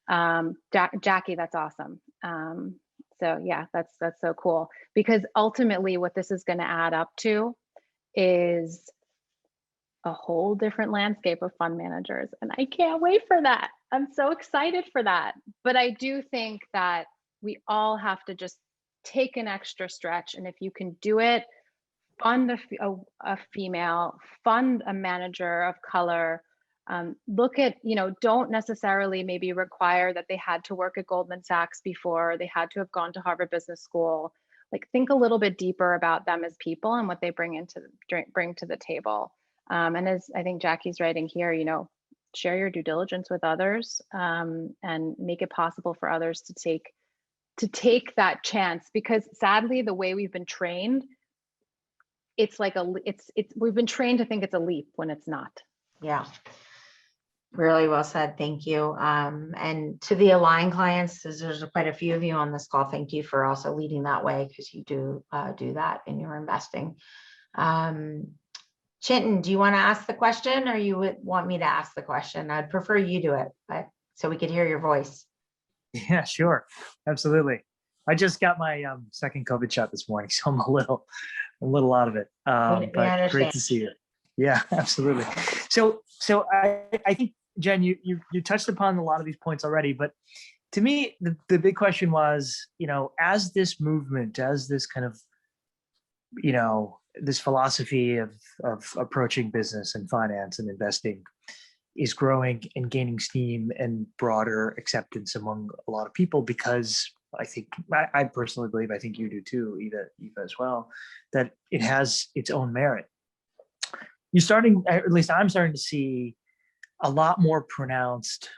Jackie, that's awesome. So yeah, that's so cool, because ultimately what this is going to add up to is a whole different landscape of fund managers. And I can't wait for that. I'm so excited for that. But I do think that we all have to just take an extra stretch. And if you can do it fund a female, fund a manager of color. Look at, don't necessarily maybe require that they had to work at Goldman Sachs before, they had to have gone to Harvard Business School. Like, think a little bit deeper about them as people and what they bring to the table. And as I think Jackie's writing here, share your due diligence with others, and make it possible for others to take that chance, because sadly, the way we've been trained, it's like we've been trained to think it's a leap when it's not. Yeah. Really well said. Thank you. And to the Align clients, there's quite a few of you on this call. Thank you for also leading that way, because you do that in your investing. Chintan, do you want to ask the question, or you would want me to ask the question? I'd prefer you do it, but so we could hear your voice. Yeah, sure. Absolutely. I just got my second COVID shot this morning, so I'm a little out of it. But great to see you. Yeah, absolutely. So I think, Jenn, you touched upon a lot of these points already, but to me, the big question was, as this movement, as this kind of, this philosophy of approaching business and finance and investing is growing and gaining steam and broader acceptance among a lot of people, because I personally believe, I think you do too, Eva as well, that it has its own merit. At least I'm starting to see a lot more pronounced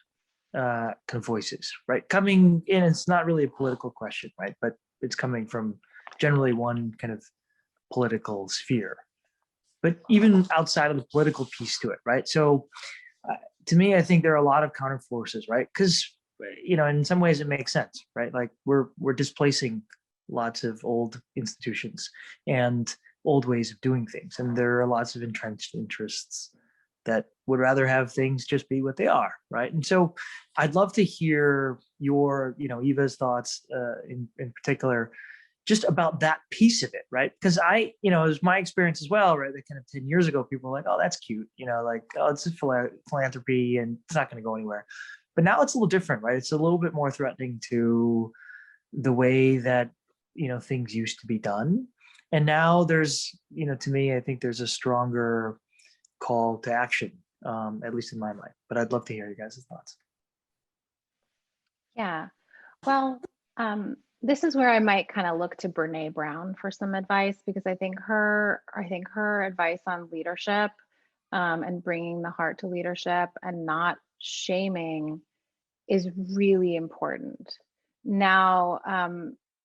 kind of voices, right? Coming in, it's not really a political question, right? But it's coming from generally one kind of political sphere, but even outside of the political piece to it, right? So to me, I think there are a lot of counter forces, right? Because, in some ways it makes sense, right? Like we're displacing lots of old institutions and old ways of doing things. And there are lots of entrenched interests that would rather have things just be what they are, right? And so I'd love to hear your, Eva's thoughts in particular, just about that piece of it, right? Because it was my experience as well, right? That kind of 10 years ago, people were like, oh, that's cute, like, oh, it's just philanthropy and it's not going to go anywhere. But now it's a little different, right? It's a little bit more threatening to the way that, things used to be done. And now there's, to me, I think there's a stronger call to action, at least in my mind. But I'd love to hear you guys' thoughts. Yeah, well, this is where I might kind of look to Brene Brown for some advice, because I think her advice on leadership, and bringing the heart to leadership and not shaming is really important. Now,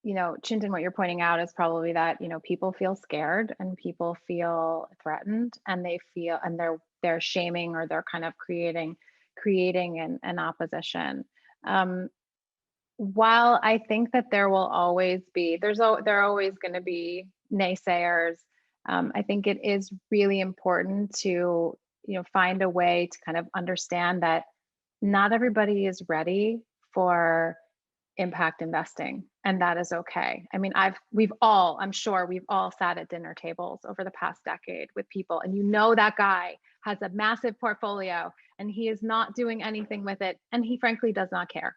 Chintan, what you're pointing out is probably that, people feel scared and people feel threatened, and they're shaming, or they're kind of creating an opposition. While I think that there will always be, there are always going to be naysayers, I think it is really important to, find a way to kind of understand that not everybody is ready for impact investing, and that is okay. I mean, I'm sure we've all sat at dinner tables over the past decade with people, and that guy has a massive portfolio and he is not doing anything with it, and he frankly does not care.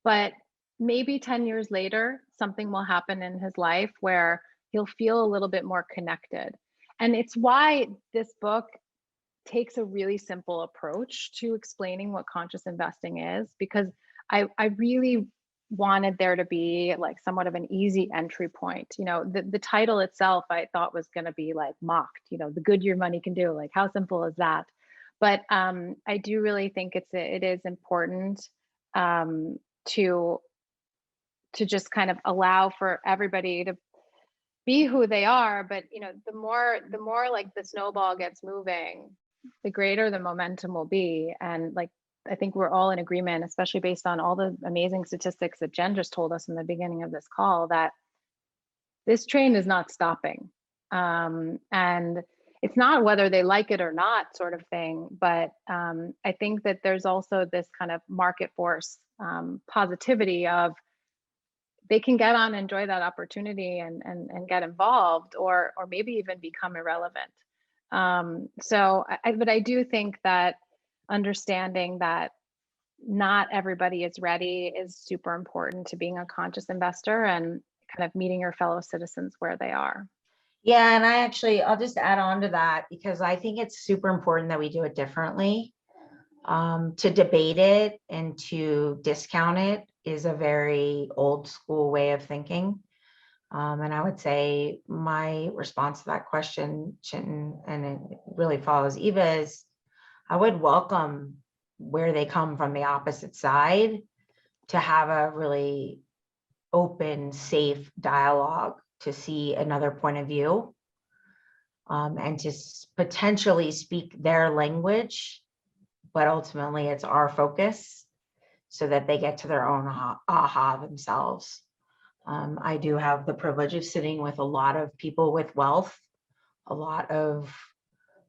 But maybe 10 years later, something will happen in his life where he'll feel a little bit more connected. And it's why this book takes a really simple approach to explaining what conscious investing is, because I really wanted there to be like somewhat of an easy entry point. The title itself I thought was going to be like mocked, the good your money can do, like how simple is that? But I do really think it is important to just kind of allow for everybody to be who they are. But the more like the snowball gets moving, the greater the momentum will be. And like, I think we're all in agreement, especially based on all the amazing statistics that Jenn just told us in the beginning of this call, that this train is not stopping. And it's not whether they like it or not sort of thing, but I think that there's also this kind of market force positivity of they can get on, enjoy that opportunity and get involved, or maybe even become irrelevant. But I do think that understanding that not everybody is ready is super important to being a conscious investor and kind of meeting your fellow citizens where they are. Yeah, and I'll just add on to that because I think it's super important that we do it differently. To debate it and to discount it is a very old school way of thinking. And I would say my response to that question, Chintan, and it really follows Eva's, I would welcome where they come from the opposite side to have a really open, safe dialogue to see another point of view, and to potentially speak their language, but ultimately it's our focus so that they get to their own aha themselves. I do have the privilege of sitting with a lot of people with wealth, a lot of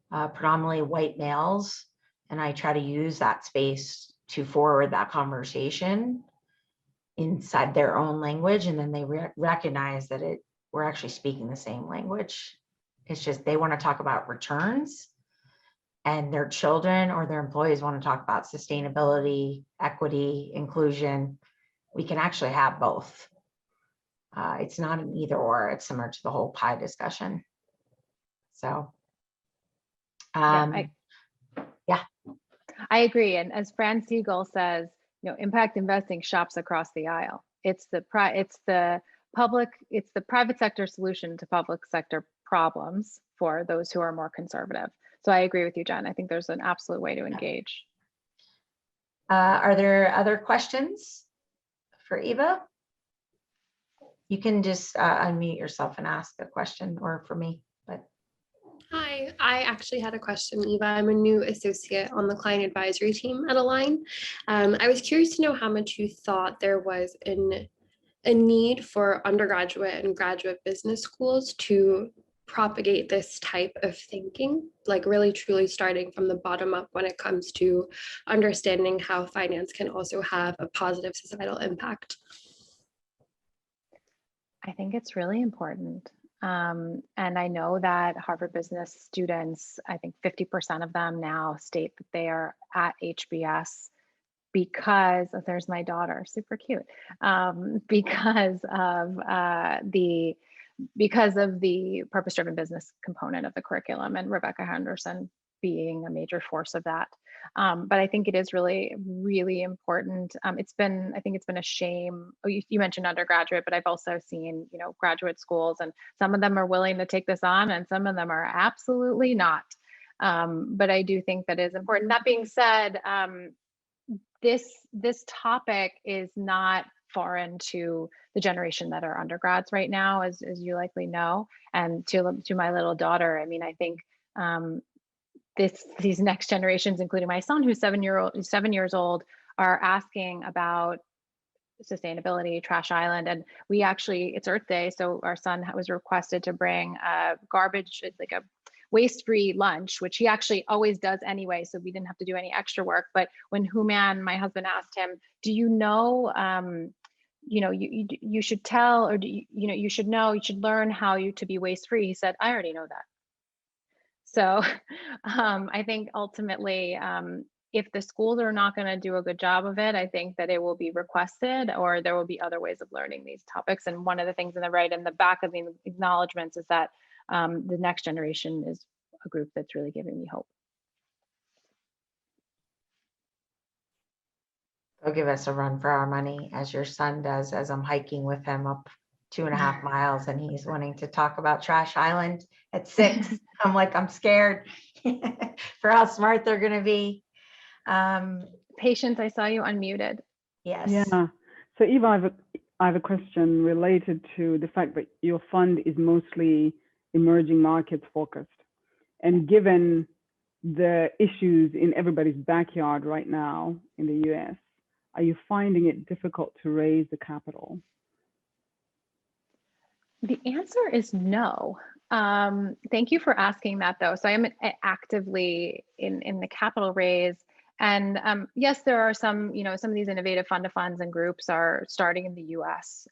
predominantly white males, and I try to use that space to forward that conversation inside their own language, and then they recognize that we're actually speaking the same language. It's just they want to talk about returns, and their children or their employees want to talk about sustainability, equity, inclusion. We can actually have both. It's not an either or, it's similar to the whole pie discussion. So, Yeah, yeah. I agree. And as Fran Siegel says, impact investing shops across the aisle. It's the private sector solution to public sector problems for those who are more conservative. So I agree with you, Jen. I think there's an absolute way to engage. Are there other questions for Eva? You can just unmute yourself and ask a question, or for me, but. Hi, I actually had a question, Eva. I'm a new associate on the client advisory team at Align. I was curious to know how much you thought there was a need for undergraduate and graduate business schools to propagate this type of thinking, like really truly starting from the bottom up when it comes to understanding how finance can also have a positive societal impact. I think it's really important. And I know that Harvard business students, I think 50% of them now state that they are at HBS because there's my daughter, super cute, because of the purpose-driven business component of the curriculum, and Rebecca Henderson being a major force of that. But I think it is really, really important. I think it's been a shame. Oh, you mentioned undergraduate, but I've also seen, graduate schools, and some of them are willing to take this on and some of them are absolutely not. But I do think that is important. That being said, this topic is not foreign to the generation that are undergrads right now, as you likely know, and to my little daughter. I mean, I think these next generations, including my son, who's 7 years old, are asking about sustainability, Trash Island, and it's Earth Day, so our son was requested to bring garbage, like a waste-free lunch, which he actually always does anyway, so we didn't have to do any extra work. But when Human, my husband, asked him, do you know, you should tell, or you should know, you should learn how to be waste-free, he said, I already know that. So I think ultimately, if the schools are not going to do a good job of it, I think that it will be requested, or there will be other ways of learning these topics. And one of the things in the back of the acknowledgements is that the next generation is a group that's really giving me hope. They'll give us a run for our money, as your son does, as I'm hiking with him up 2.5 miles and he's wanting to talk about Trash Island at 6. I'm like, I'm scared for how smart they're going to be. Patience, I saw you unmuted. Yes. Yeah. So Eva, I have a question related to the fact that your fund is mostly emerging markets focused. And given the issues in everybody's backyard right now in the US, are you finding it difficult to raise the capital? The answer is no. Thank you for asking that, though. So I am actively in the capital raise. And yes, there are some of these innovative fund of funds and groups are starting in the US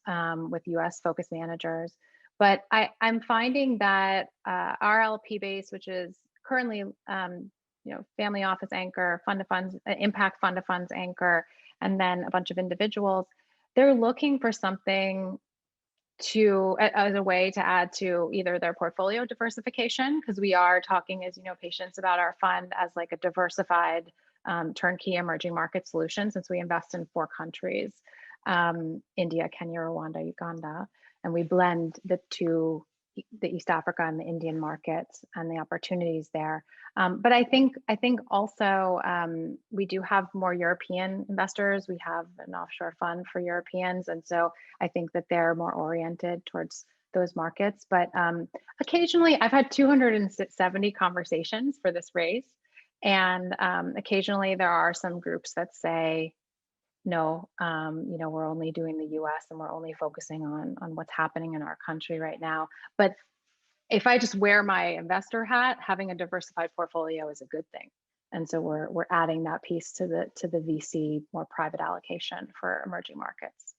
with US focused managers. But I'm finding that our LP base, which is currently family office anchor, fund of funds, impact fund of funds anchor, and then a bunch of individuals, they're looking for something as a way to add to either their portfolio diversification, because we are talking, as you know, patients, about our fund as like a diversified turnkey emerging market solution, since we invest in 4 countries, India, Kenya, Rwanda, Uganda, and we blend the East Africa and the Indian markets and the opportunities there. But I think also we do have more European investors. We have an offshore fund for Europeans, and so I think that they're more oriented towards those markets. But occasionally, I've had 270 conversations for this raise, and occasionally there are some groups that say, no, we're only doing the US and we're only focusing on what's happening in our country right now. But if I just wear my investor hat, having a diversified portfolio is a good thing. And so we're adding that piece to the VC more private allocation for emerging markets.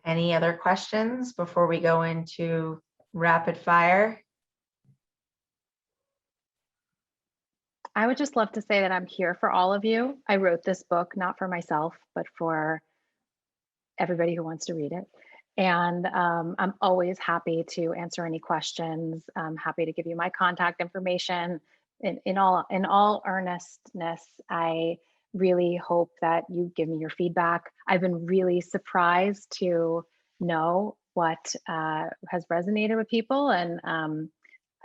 Any other questions before we go into rapid fire? I would just love to say that I'm here for all of you. I wrote this book, not for myself, but for everybody who wants to read it. And I'm always happy to answer any questions. I'm happy to give you my contact information. In all earnestness, I really hope that you give me your feedback. I've been really surprised to know what has resonated with people, and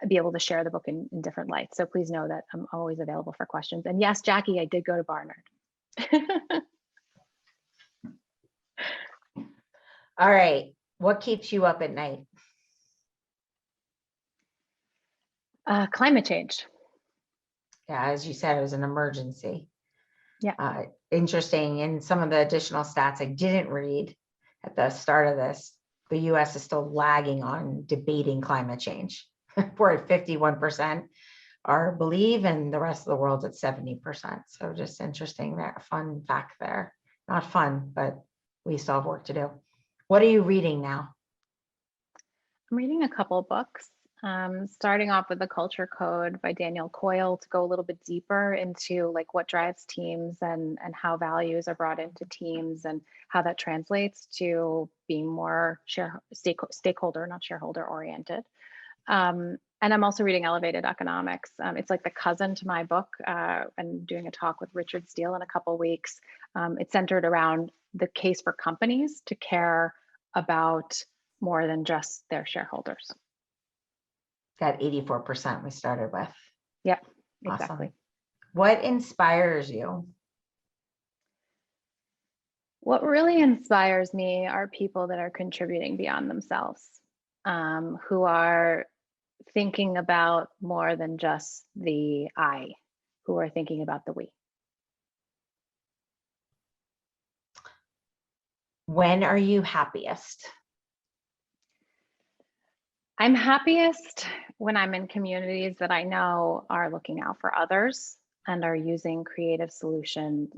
be able to share the book in different lights. So please know that I'm always available for questions. And yes, Jackie, I did go to Barnard. All right. What keeps you up at night? Climate change. Yeah, as you said, it was an emergency. Yeah. Interesting. And some of the additional stats I didn't read at the start of this, the US is still lagging on debating climate change. We're at 51% are believe, and the rest of the world's at 70%. So just interesting, that fun fact there. Not fun, but we still have work to do. What are you reading now? I'm reading a couple of books, starting off with The Culture Code by Daniel Coyle, to go a little bit deeper into like what drives teams and how values are brought into teams and how that translates to being more stakeholder, not shareholder oriented. And I'm also reading Elevated Economics. It's like the cousin to my book. I'm doing a talk with Richard Steele in a couple of weeks. It's centered around the case for companies to care about more than just their shareholders. That 84% we started with. Yep, Awesome. exactly. What inspires you? What really inspires me are people that are contributing beyond themselves, who are thinking about more than just the I, who are thinking about the we. When are you happiest? I'm happiest when I'm in communities that I know are looking out for others and are using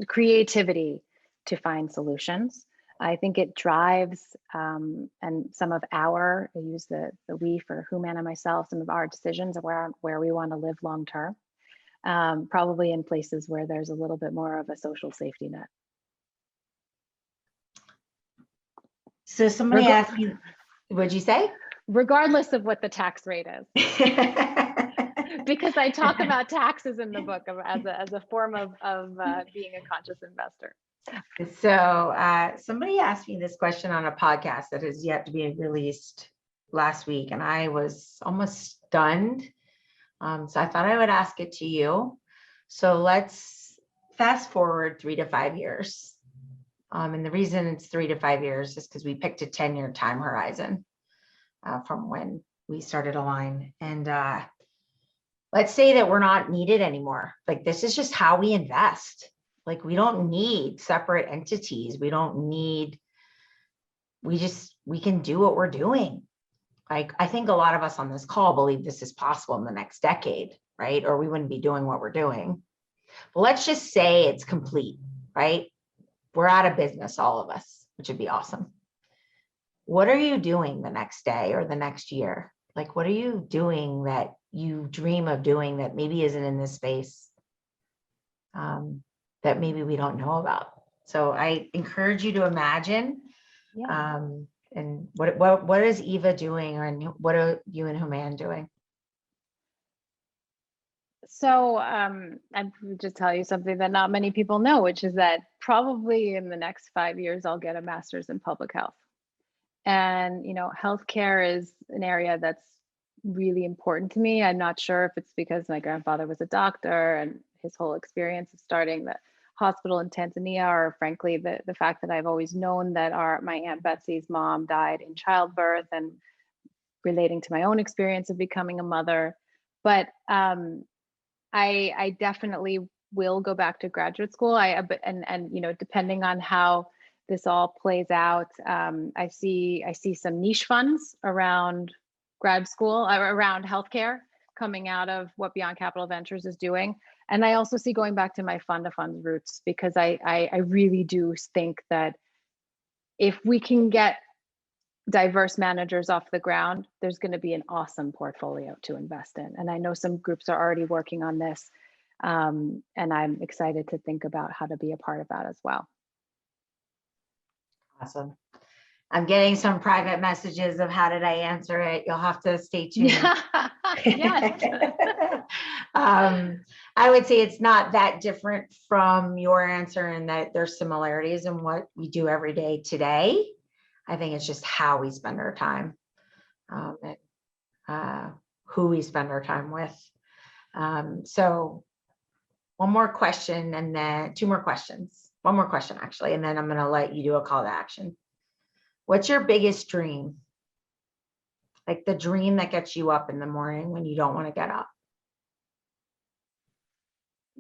creativity to find solutions. I think it drives, and some of I use the we for whom and myself, some of our decisions of where we want to live long term, probably in places where there's a little bit more of a social safety net. So somebody asked me, what'd you say? Regardless of what the tax rate is. Because I talk about taxes in the book as a form of being a conscious investor. So somebody asked me this question on a podcast that is yet to be released last week, and I was almost stunned. So I thought I would ask it to you. So let's fast forward 3 to 5 years. And the reason it's 3 to 5 years is because we picked a 10-year time horizon from when we started Align. And let's say that we're not needed anymore. Like, this is just how we invest. Like, we don't need separate entities. We don't need, we can do what we're doing. Like, I think a lot of us on this call believe this is possible in the next decade, right? Or we wouldn't be doing what we're doing. But let's just say it's complete, right? We're out of business, all of us, which would be awesome. What are you doing the next day or the next year? Like, what are you doing that you dream of doing that maybe isn't in this space? that maybe we don't know about. So I encourage you to imagine. Yeah. And what is Eva doing, and what are you and Human doing? So I would just tell you something that not many people know, which is that probably in the next 5 years, I'll get a master's in public health. And, healthcare is an area that's really important to me. I'm not sure if it's because my grandfather was a doctor and his whole experience of starting the hospital in Tanzania, or frankly, the fact that I've always known that my Aunt Betsy's mom died in childbirth, and relating to my own experience of becoming a mother. But I definitely will go back to graduate school. Depending on how this all plays out, I see some niche funds around grad school, around healthcare, coming out of what Beyond Capital Ventures is doing. And I also see going back to my fund of funds roots, because I really do think that if we can get diverse managers off the ground, there's going to be an awesome portfolio to invest in. And I know some groups are already working on this. And I'm excited to think about how to be a part of that as well. Awesome. I'm getting some private messages of how did I answer it. You'll have to stay tuned. Yes. I would say it's not that different from your answer, in that there's similarities in what we do every day today. I think it's just how we spend our time, and who we spend our time with. So one more question, and then two more questions. One more question, actually, and then I'm going to let you do a call to action. What's your biggest dream? Like the dream that gets you up in the morning when you don't want to get up?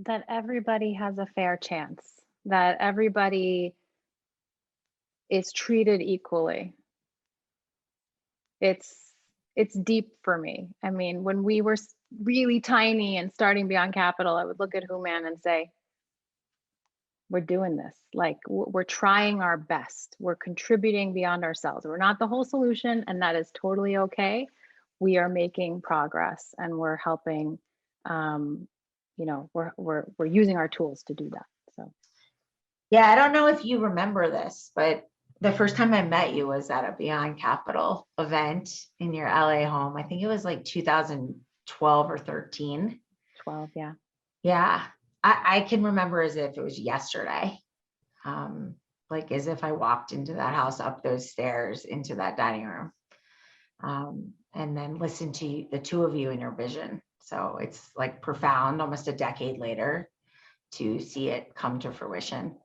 That everybody has a fair chance, that everybody is treated equally. It's deep for me. I mean, when we were really tiny and starting Beyond Capital, I would look at Human and say, we're doing this. Like, we're trying our best. We're contributing beyond ourselves. We're not the whole solution, and that is totally okay. We are making progress, and we're helping. We're using our tools to do that. So, yeah, I don't know if you remember this, but the first time I met you was at a Beyond Capital event in your LA home. I think it was like 2012 or 13. 12, yeah. Yeah. I can remember as if it was yesterday. Like as if I walked into that house, up those stairs, into that dining room, and then listened to the two of you in your vision. So it's like profound, almost a decade later, to see it come to fruition.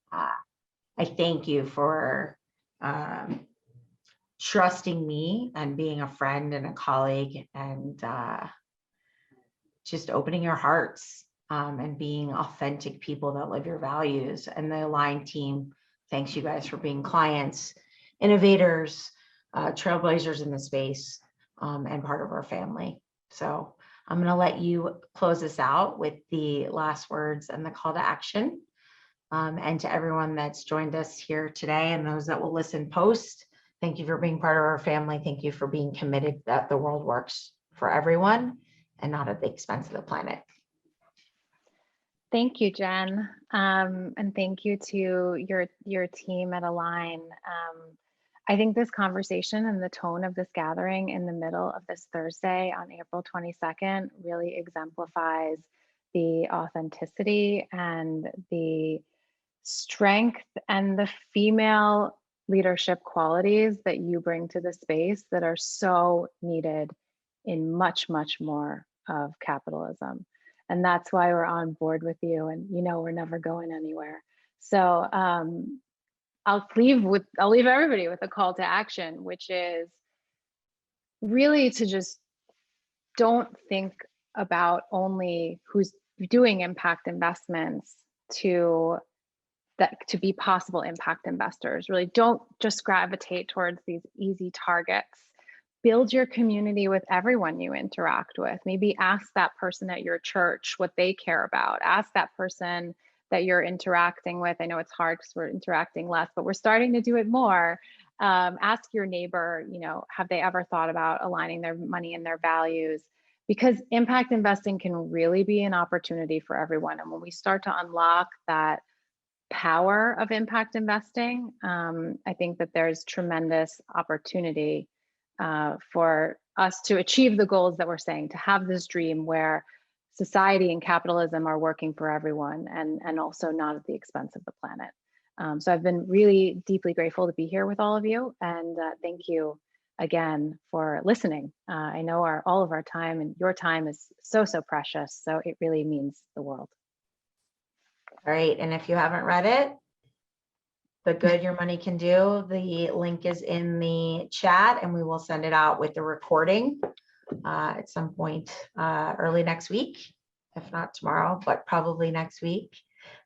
I thank you for trusting me and being a friend and a colleague, and just opening your hearts, and being authentic people that live your values. And the Align team thanks you guys for being clients, innovators, trailblazers in the space, and part of our family. So I'm going to let you close this out with the last words and the call to action. And to everyone that's joined us here today, and those that will listen post, thank you for being part of our family. Thank you for being committed that the world works for everyone and not at the expense of the planet. Thank you, Jen. And thank you to your team at Align. I think this conversation and the tone of this gathering in the middle of this Thursday on April 22nd really exemplifies the authenticity and the strength and the female leadership qualities that you bring to the space that are so needed in much, much more of capitalism. And that's why we're on board with you, and we're never going anywhere. So I'll leave everybody with a call to action, which is really to just don't think about only who's doing impact investments to be possible impact investors. Really don't just gravitate towards these easy targets. Build your community with everyone you interact with. Maybe ask that person at your church what they care about. Ask that person that you're interacting with. I know it's hard because we're interacting less, but we're starting to do it more. Ask your neighbor, have they ever thought about aligning their money and their values? because impact investing can really be an opportunity for everyone. And when we start to unlock that power of impact investing, I think that there's tremendous opportunity for us to achieve the goals that we're saying, to have this dream where society and capitalism are working for everyone and also not at the expense of the planet. So I've been really deeply grateful to be here with all of you, and thank you again for listening. I know all of our time and your time is so precious, so it really means the world. All right, and if you haven't read it, The Good Your Money Can Do, the link is in the chat, and we will send it out with the recording at some point early next week, if not tomorrow, but probably next week.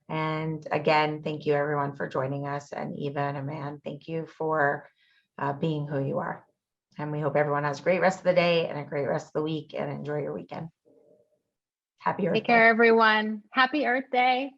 And again, thank you everyone for joining us, and Eva and Aman, thank you for being who you are. And we hope everyone has a great rest of the day and a great rest of the week, and enjoy your weekend. Happy Earth Day. Take care, everyone. Happy Earth Day.